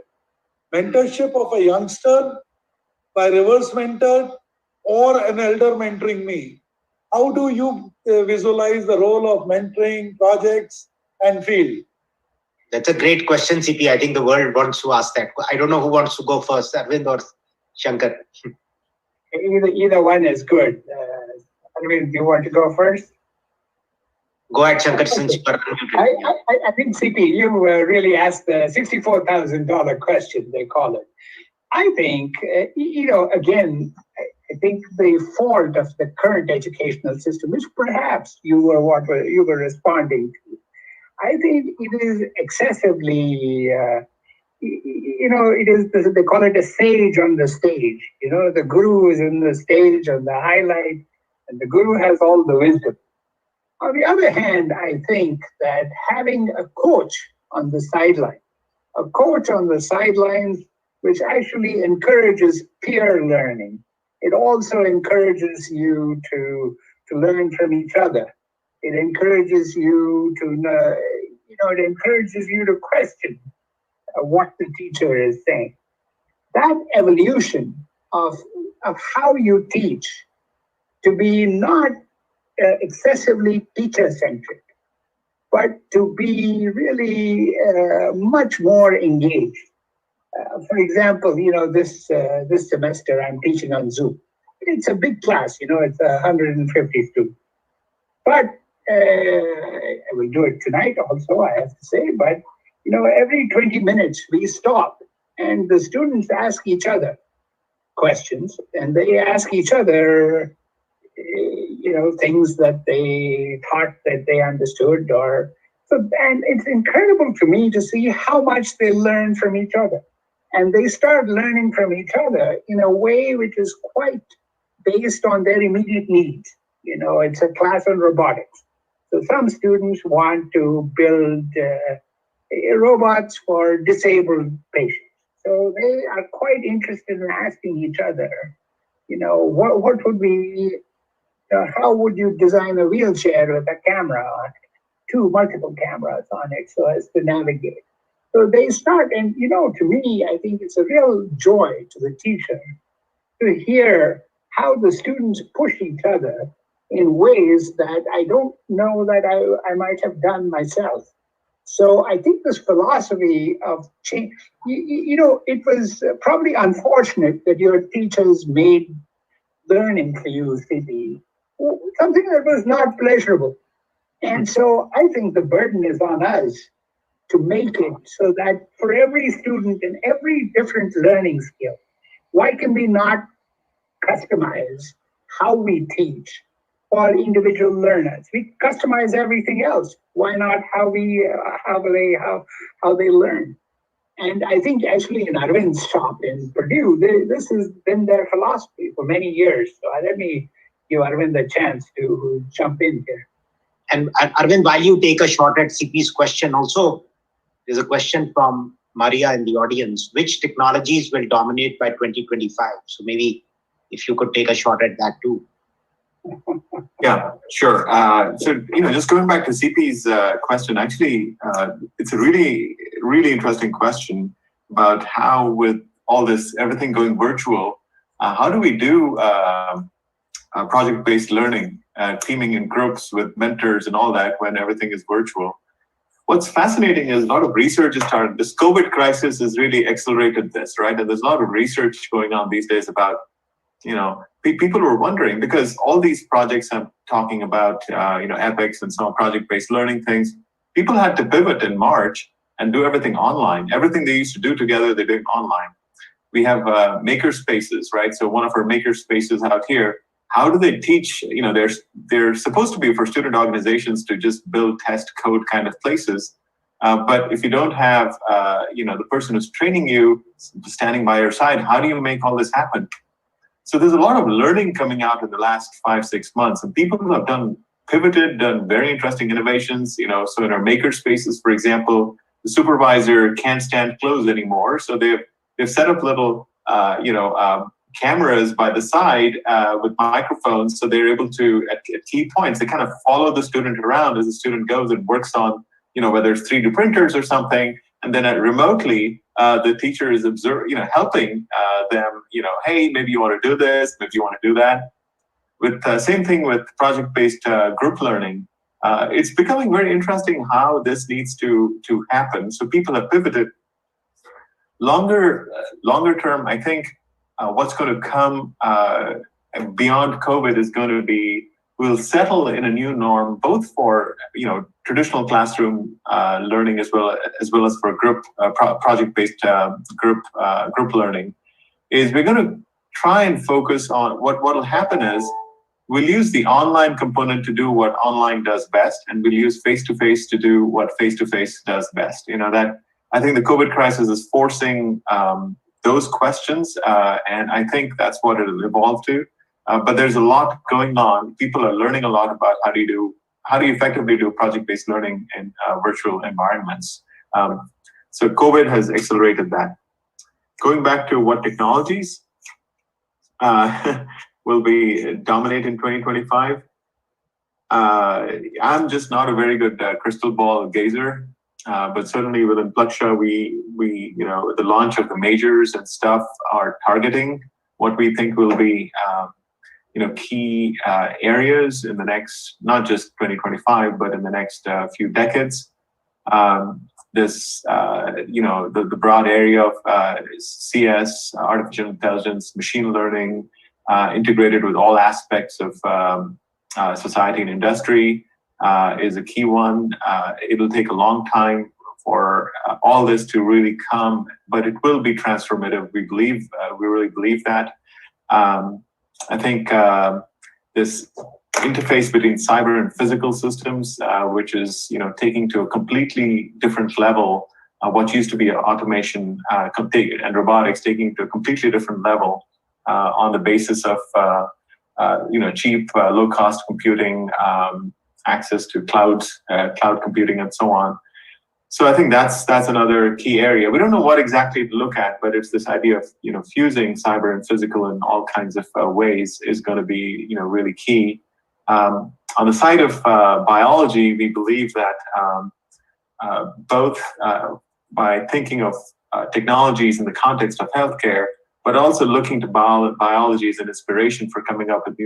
Mentorship of a youngster by reverse mentor or an elder mentoring me. How do you visualize the role of mentoring, projects, and field? That's a great question, CP. I think the world wants to ask that. I don't know who wants to go first, Arvind or Shankar. Either one is good. Arvind, do you want to go first? Go ahead, Shankar, since you are unmuted. I think, CP, you really asked the $64,000 question, they call it. I think, again, I think the fault of the current educational system, which perhaps you were responding to, I think it is excessively, it is, they call it a sage on the stage. The guru is in the stage on the highlight, and the guru has all the wisdom. On the other hand, I think that having a coach on the sidelines which actually encourages peer learning. It also encourages you to learn from each other. It encourages you to, it encourages you to question what the teacher is saying. That evolution of how you teach to be not excessively teacher-centric, but to be really much more engaged. For example, this semester I'm teaching on Zoom. It's a big class, it's 150 students. But I will do it tonight also, I have to say. But, every 20 minutes we stop and the students ask each other questions, and they ask each other, things that they thought that they understood and it's incredible to me to see how much they learn from each other. And they start learning from each other in a way which is quite based on their immediate needs. It's a class on robotics. So some students want to build robots for disabled patients. So they are quite interested in asking each other, what would be, how would you design a wheelchair with a camera on it, multiple cameras on it so as to navigate. So they start, and to me, I think it's a real joy to the teacher to hear how the students push each other in ways that I don't know that I might have done myself. So I think this philosophy of change, it was probably unfortunate that your teachers made learning for you, CP, something that was not pleasurable. And so I think the burden is on us to make it so that for every student in every different learning skill, why can we not customize how we teach for individual learners? We customize everything else. Why not how they learn? And I think actually in Arvind's shop in Purdue, this has been their philosophy for many years. So let me give Arvind a chance to jump in here. And Arvind, while you take a shot at CP's question also, there's a question from Maria in the audience. Which technologies will dominate by 2025? So maybe if you could take a shot at that too. Yeah, sure. So, just going back to CP's question, actually, it's a really, really interesting question about how with all this, everything going virtual, how do we do project-based learning, teaming in groups with mentors and all that when everything is virtual? What's fascinating is a lot of research has started. This COVID crisis has really accelerated this, right? And there's a lot of research going on these days about, people were wondering, because all these projects I'm talking about, epics and some project-based learning things, people had to pivot in March and do everything online. Everything they used to do together, they're doing online. We have maker spaces, right? So one of our maker spaces out here, how do they teach? They're supposed to be for student organizations to just build, test, code kind of places. But if you don't have, the person who's training you standing by your side, how do you make all this happen? So there's a lot of learning coming out in the last 5-6 months, and people who have done very interesting innovations. So in our maker spaces, for example, the supervisor can't stand close anymore, so they've set up little, cameras by the side with microphones, so they're able to at key points they kind of follow the student around as the student goes and works on, whether it's 3D printers or something, and then remotely the teacher is helping them. Hey, maybe you want to do this, maybe you want to do that. With same thing with project-based group learning. It's becoming very interesting how this needs to happen. So people have pivoted. Longer term, I think what's going to come beyond COVID is going to be, we'll settle in a new norm, both for traditional classroom learning as well as for group project-based group learning. Is we're going to try and focus on what will happen is we'll use the online component to do what online does best, and we'll use face-to-face to do what face-to-face does best. That I think the COVID crisis is forcing those questions, and I think that's what it'll evolve to. But there's a lot going on. People are learning a lot about how do you effectively do project-based learning in virtual environments. So COVID has accelerated that. Going back to what technologies will be dominant in 2025. I'm just not a very good crystal ball gazer, but certainly within Plaksha, we the launch of the majors and stuff are targeting what we think will be key areas in the next, not just 2025, but in the next few decades. The broad area of CS, artificial intelligence, machine learning, integrated with all aspects of society and industry is a key one. It'll take a long time for all this to really come, but it will be transformative. We really believe that. I think this interface between cyber and physical systems, which is taking to a completely different level what used to be automation and robotics, taking to a completely different level on the basis of cheap, low-cost computing, access to cloud computing, and so on. So I think that's another key area. We don't know what exactly to look at, but it's this idea of fusing cyber and physical in all kinds of ways is going to be really key. On the side of biology, we believe that both by thinking of technologies in the context of healthcare, but also looking to biology as an inspiration for coming up with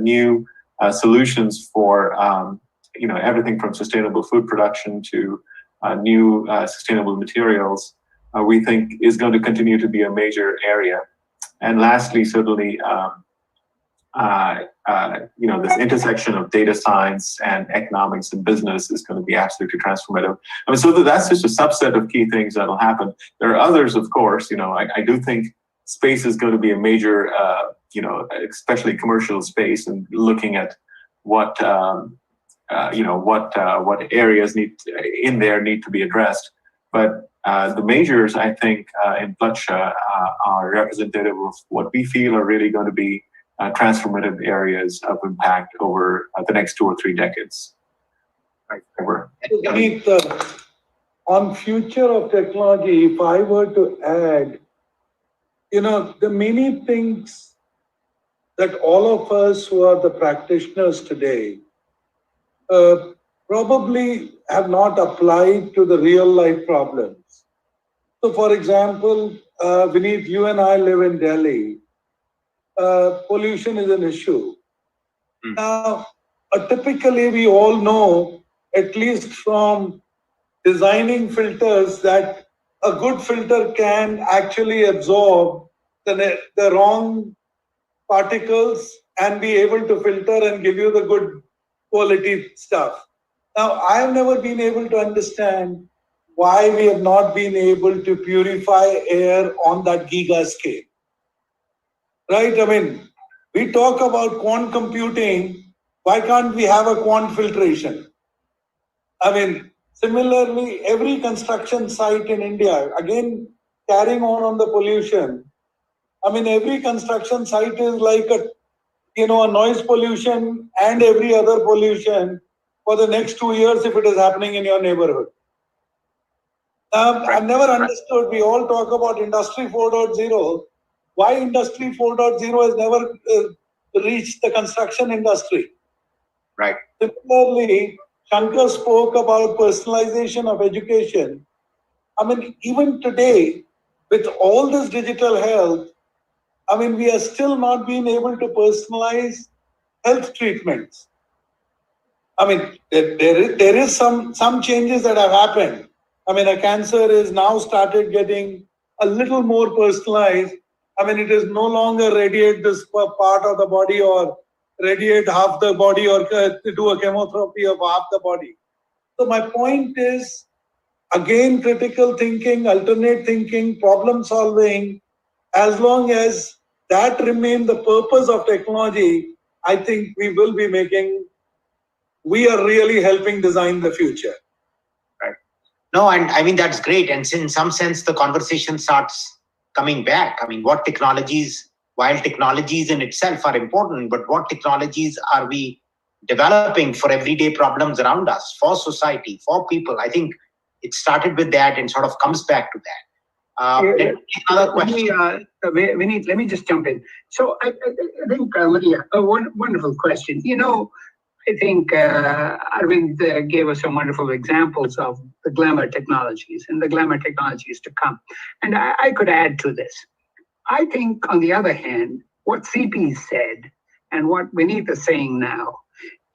new solutions for everything from sustainable food production to new sustainable materials, we think is going to continue to be a major area. And lastly, certainly, this intersection of data science and economics and business is going to be absolutely transformative. I mean, so that's just a subset of key things that'll happen. There are others, of course. I do think space is going to be a major, especially commercial space, and looking at what areas need to be addressed. But the majors, I think, in Plaksha are representative of what we feel are really going to be transformative areas of impact over the next 2 or 3 decades. Right. Over. On future of technology, if I were to add, the many things that all of us who are the practitioners today probably have not applied to the real life problems. So, for example, Vineet, you and I live in Delhi. Pollution is an issue. Now, typically we all know, at least from designing filters, that a good filter can actually absorb the wrong particles and be able to filter and give you the good quality stuff. Now, I have never been able to understand why we have not been able to purify air on that giga scale. Right? I mean, we talk about quant computing. Why can't we have a quant filtration? I mean, similarly, every construction site in India, again, carrying on the pollution. I mean, every construction site is like a noise pollution and every other pollution for the next 2 years if it is happening in your neighborhood. I've never understood. We all talk about Industry 4.0. Why Industry 4.0 has never reached the construction industry? Right. Similarly, Shankar spoke about personalization of education. I mean, even today, with all this digital health, I mean, we are still not being able to personalize health treatments. I mean, there is some changes that have happened. I mean, a cancer is now started getting a little more personalized. I mean, it is no longer radiate this part of the body or radiate half the body or do a chemotherapy of half the body. So my point is, again, critical thinking, alternate thinking, problem solving, as long as that remain the purpose of technology, I think we are really helping design the future. Right. No, and I mean, that's great. And in some sense, the conversation starts coming back. I mean, what technologies, while technologies in itself are important, but what technologies are we developing for everyday problems around us, for society, for people? I think it started with that and sort of comes back to that. Another question. Vineet, let me just jump in. So I think, a wonderful question. I think Arvind gave us some wonderful examples of the glamour technologies and the glamour technologies to come. And I could add to this. I think, on the other hand, what CP said and what Vineet is saying now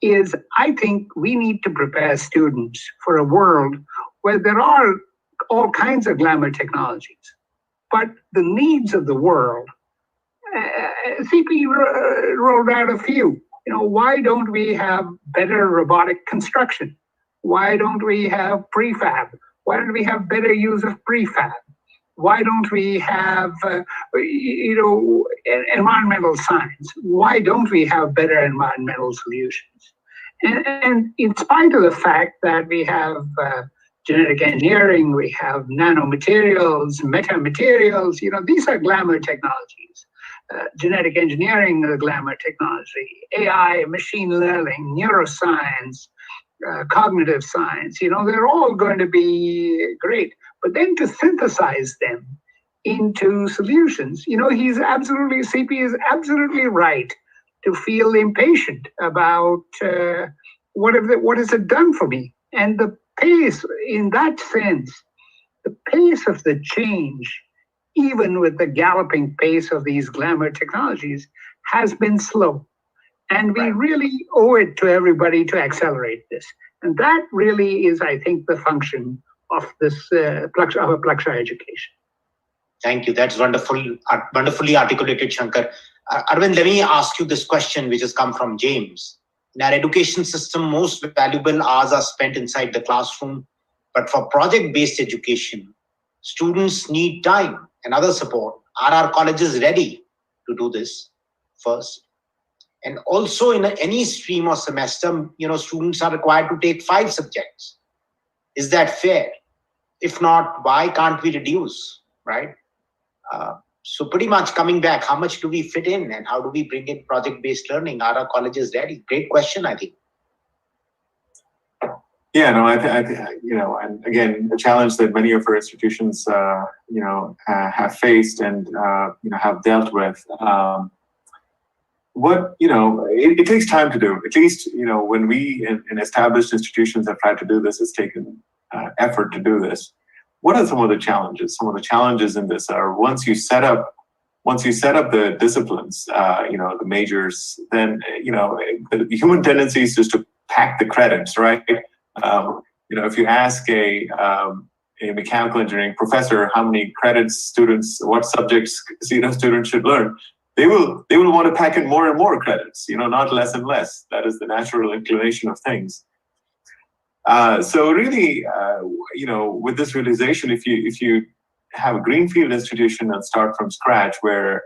is I think we need to prepare students for a world where there are all kinds of glamour technologies, but the needs of the world, CP rolled out a few. Why don't we have better robotic construction? Why don't we have prefab? Why don't we have better use of prefab? Why don't we have, environmental science? Why don't we have better environmental solutions? And in spite of the fact that we have genetic engineering, we have nanomaterials, metamaterials, these are glamour technologies. Genetic engineering, the glamour technology, AI, machine learning, neuroscience, cognitive science, they're all going to be great. But then to synthesize them into solutions, CP is absolutely right to feel impatient about what has it done for me? And the pace, in that sense, the pace of the change, even with the galloping pace of these glamour technologies, has been slow. And we really owe it to everybody to accelerate this. And that really is, I think, the function of this of a Plaksha education. Thank you. That's wonderfully articulated, Shankar. Arvind, let me ask you this question, which has come from James. In our education system, most valuable hours are spent inside the classroom. But for project-based education, students need time and other support. Are our colleges ready to do this first? And also, in any stream or semester, students are required to take 5 subjects. Is that fair? If not, why can't we reduce, right? So pretty much coming back, how much do we fit in and how do we bring in project-based learning? Are our colleges ready? Great question, I think. Yeah, no, I think, and again, the challenge that many of our institutions, have faced and, have dealt with. It takes time to do. At least, when we in established institutions have tried to do this, it's taken effort to do this. What are some of the challenges? Some of the challenges in this are once you set up the disciplines, the majors, then, the human tendency is just to pack the credits, right? If you ask a mechanical engineering professor how many credits what subjects students should learn, they will want to pack in more and more credits, not less and less. That is the natural inclination of things. So really, with this realization, if you have a greenfield institution and start from scratch, where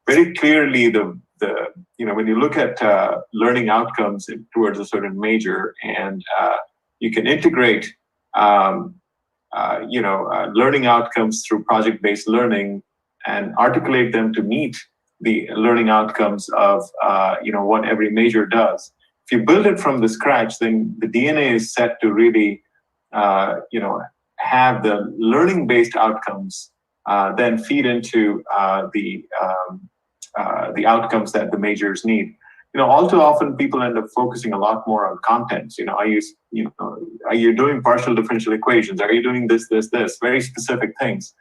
very clearly when you look at learning outcomes towards a certain major, and you can integrate learning outcomes through project-based learning and articulate them to meet the learning outcomes of what every major does. If you build it from the scratch, then the DNA is set to really have the learning-based outcomes then feed into the outcomes that the majors need. All too often people end up focusing a lot more on content. Are you doing partial differential equations? Are you doing this, very specific things?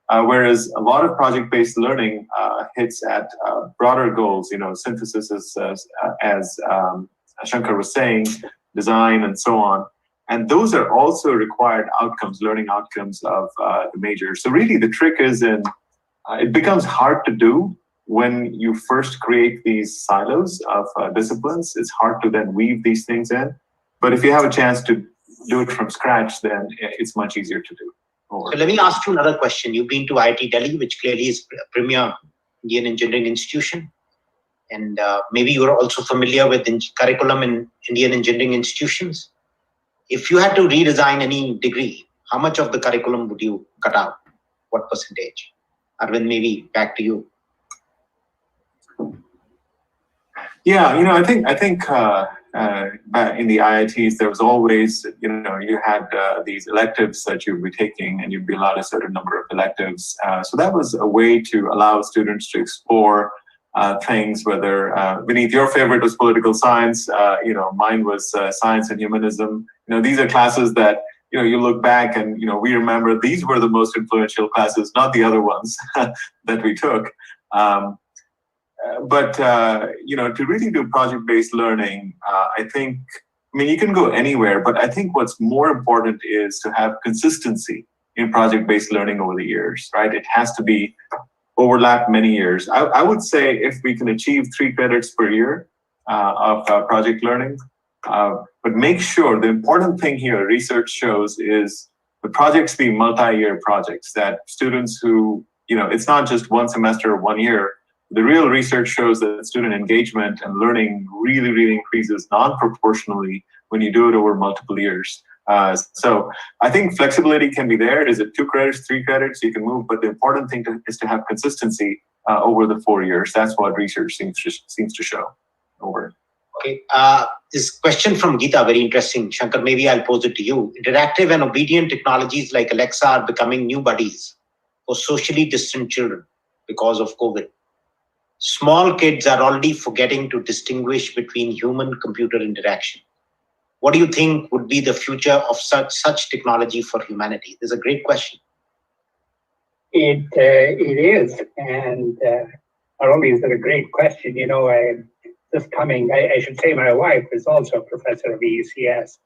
Whereas a lot of project-based learning hits at broader goals, synthesis as Shankar was saying, design and so on. And those are also required outcomes, learning outcomes of the majors. So really the trick is it becomes hard to do when you first create these silos of disciplines. It's hard to then weave these things in. But if you have a chance to do it from scratch, then it's much easier to do. So let me ask you another question. You've been to IIT Delhi, which clearly is a premier Indian Engineering Institution. And maybe you're also familiar with curriculum in Indian engineering institutions. If you had to redesign any degree, how much of the curriculum would you cut out? What percentage? Arvind, maybe back to you. Yeah, I think back in the IITs, there was always, you had these electives that you'd be taking, and you'd be allowed a certain number of electives. So that was a way to allow students to explore things, whether Vineet, your favorite was political science, mine was science and humanism. These are classes that you look back and we remember these were the most influential classes, not the other ones that we took. But to really do project-based learning, you can go anywhere, but I think what's more important is to have consistency in project-based learning over the years, right? It has to be overlapped many years. I would say if we can achieve 3 credits per year of project learning, but make sure the important thing here, research shows, is the projects be multi-year projects, that students who, it's not just one semester or 1 year. The real research shows that student engagement and learning really, really increases non-proportionally when you do it over multiple years. So I think flexibility can be there. Is it 2 credits, 3 credits? You can move, but the important thing is to have consistency over the 4 years. That's what research seems to show. Over. Okay. This question from Geeta, very interesting. Shankar, maybe I'll pose it to you. Interactive and obedient technologies like Alexa are becoming new buddies for socially distant children because of COVID. Small kids are already forgetting to distinguish between human-computer interaction. What do you think would be the future of such technology for humanity? This is a great question. It is, and not only is it a great question, I should say my wife is also a professor of EUCS.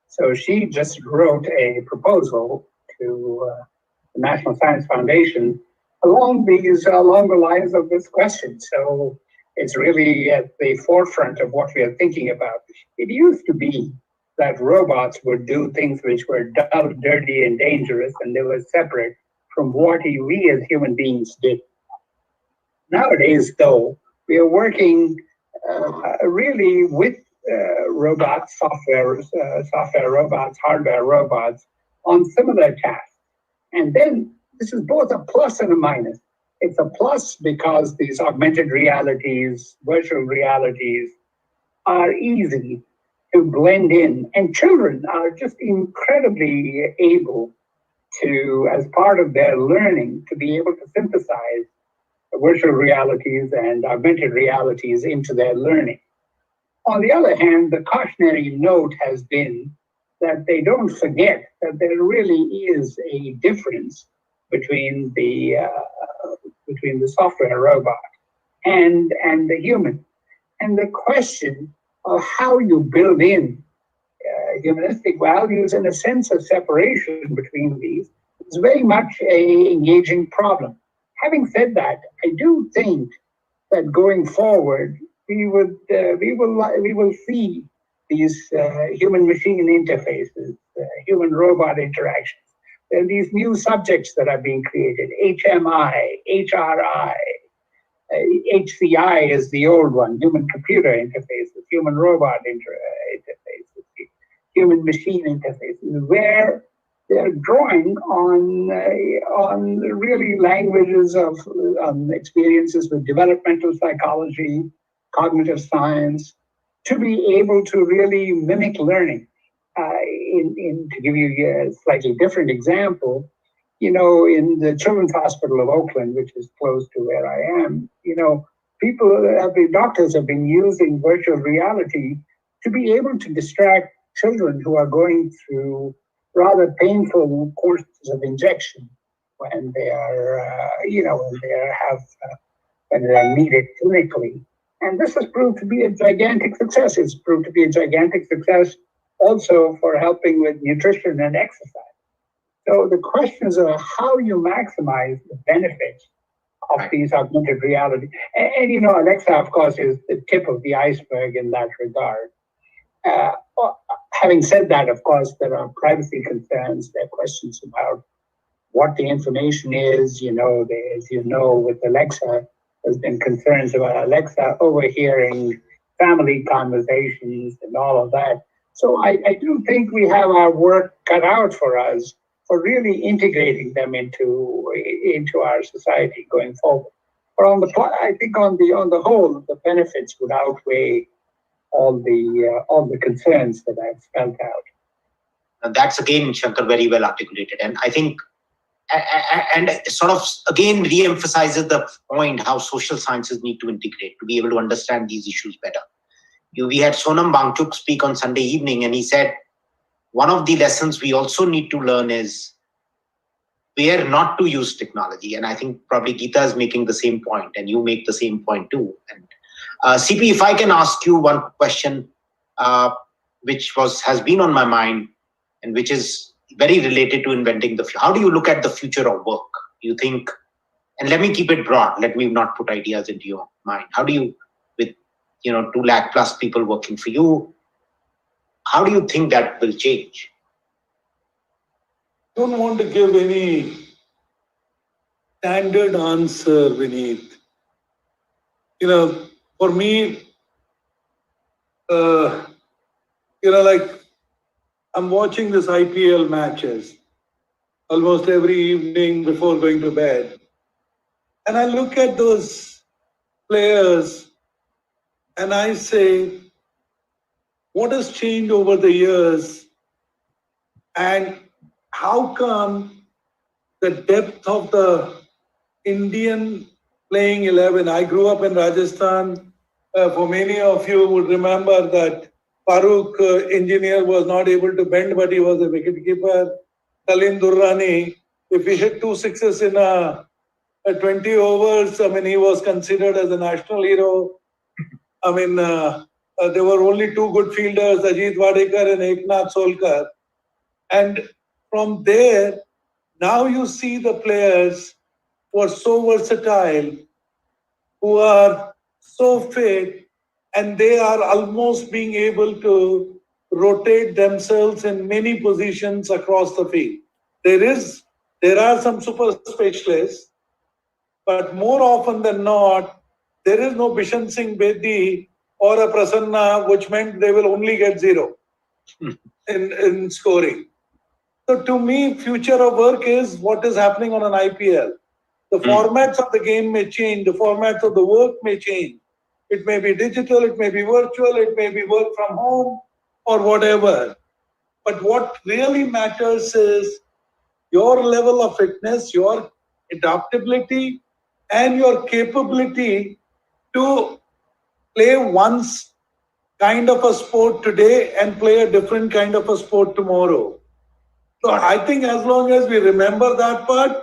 So she just wrote a proposal to the National Science Foundation along the lines of this question. So it's really at the forefront of what we are thinking about. It used to be that robots would do things which were dull, dirty, and dangerous, and they were separate from what we as human beings did. Nowadays, though, we are working really with robots, software robots, hardware robots, on similar tasks. And then this is both a plus and a minus. It's a plus because these augmented realities, virtual realities are easy to blend in. And children are just incredibly able to, as part of their learning, to be able to synthesize virtual realities and augmented realities into their learning. On the other hand, the cautionary note has been that they don't forget that there really is a difference between the software robot and the human. And the question of how you build in humanistic values and a sense of separation between these is very much a engaging problem. Having said that, I do think that going forward, we will see these human-machine interfaces, human-robot interactions. There are these new subjects that are being created: HMI, HRI, HCI is the old one, human-computer interfaces, human-robot interfaces, human-machine interfaces, where they're drawing on really languages of experiences with developmental psychology, cognitive science, to be able to really mimic learning. To give you a slightly different example, in the Children's Hospital of Oakland, which is close to where I am, doctors have been using virtual reality to be able to distract children who are going through rather painful courses of injection when they are, when they are needed clinically. And this has proved to be a gigantic success. It's proved to be a gigantic success also for helping with nutrition and exercise. So the questions are how you maximize the benefits of these augmented reality. And Alexa, of course, is the tip of the iceberg in that regard. Having said that, of course, there are privacy concerns. There are questions about what the information is. As you know, with Alexa, There's been concerns about Alexa overhearing family conversations and all of that. So I do think we have our work cut out for us for really integrating them into our society going forward. But I think on the whole, the benefits would outweigh all the concerns that I've spelled out. And that's again, Shankar, very well articulated. And I think, and sort of again re-emphasizes the point how social sciences need to integrate to be able to understand these issues better. We had Sonam Bangchuk speak on Sunday evening, and he said, one of the lessons we also need to learn is where not to use technology. And I think probably Geeta is making the same point, and you make the same point too. And CP, if I can ask you one question, which has been on my mind, and which is very related to inventing the future. How do you look at the future of work? You think, and let me keep it broad, let me not put ideas into your mind. How do you, with 2 lakh plus people working for you, how do you think that will change? I don't want to give any standard answer, Vineet. For me, like I'm watching this IPL matches almost every evening before going to bed. And I look at those players and I say, what has changed over the years? And how come the depth of the Indian playing 11? I grew up in Rajasthan. For many of you would remember that Farooq engineer was not able to bend, but he was a wicketkeeper. Salim Durrani, if he hit 2 sixes in a 20 overs, he was considered as a national hero. There were only 2 good fielders, Ajit Wadekar and Eknath Solkar. And from there, now you see the players who are so versatile, who are so fit, and they are almost being able to rotate themselves in many positions across the field. There are some super specialists, but more often than not, there is no Bishan Singh Bedi or a Prasanna, which meant they will only get 0 in scoring. So to me, future of work is what is happening on an IPL. The formats of the game may change, the formats of the work may change. It may be digital, it may be virtual, it may be work from home or whatever. But what really matters is your level of fitness, your adaptability, and your capability to play one's kind of a sport today and play a different kind of a sport tomorrow. So I think as long as we remember that part,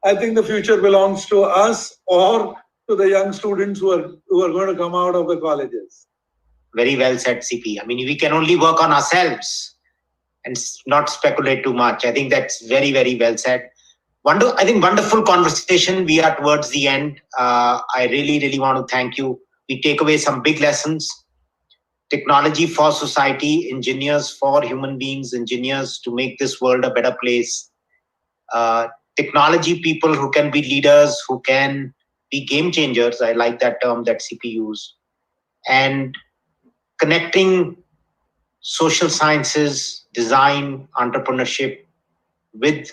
I think the future belongs to us or to the young students who are going to come out of the colleges. Very well said, CP. We can only work on ourselves and not speculate too much. I think that's very, very well said. I think wonderful conversation. We are towards the end. I really, really want to thank you. We take away some big lessons. Technology for society, engineers for human beings, engineers to make this world a better place. Technology people who can be leaders, who can be game changers. I like that term that CP used. And connecting social sciences, design, entrepreneurship with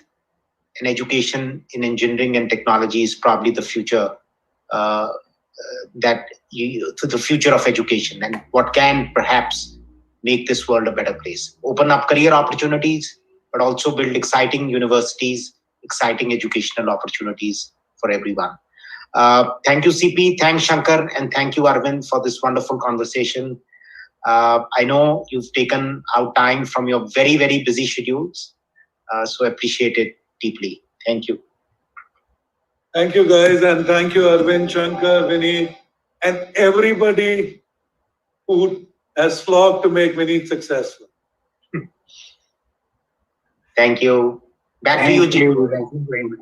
an education in engineering and technology is probably the future, to the future of education and what can perhaps make this world a better place. Open up career opportunities, but also build exciting universities, exciting educational opportunities for everyone. Thank you, CP. Thanks, Shankar. And thank you, Arvind, for this wonderful conversation. I know you've taken out time from your very, very busy schedules. So I appreciate it deeply. Thank you. Thank you, guys. And thank you, Arvind, Shankar, Vineet, and everybody who has flocked to make Vineet successful. Thank you. Back to you, Jim. Thank you very much.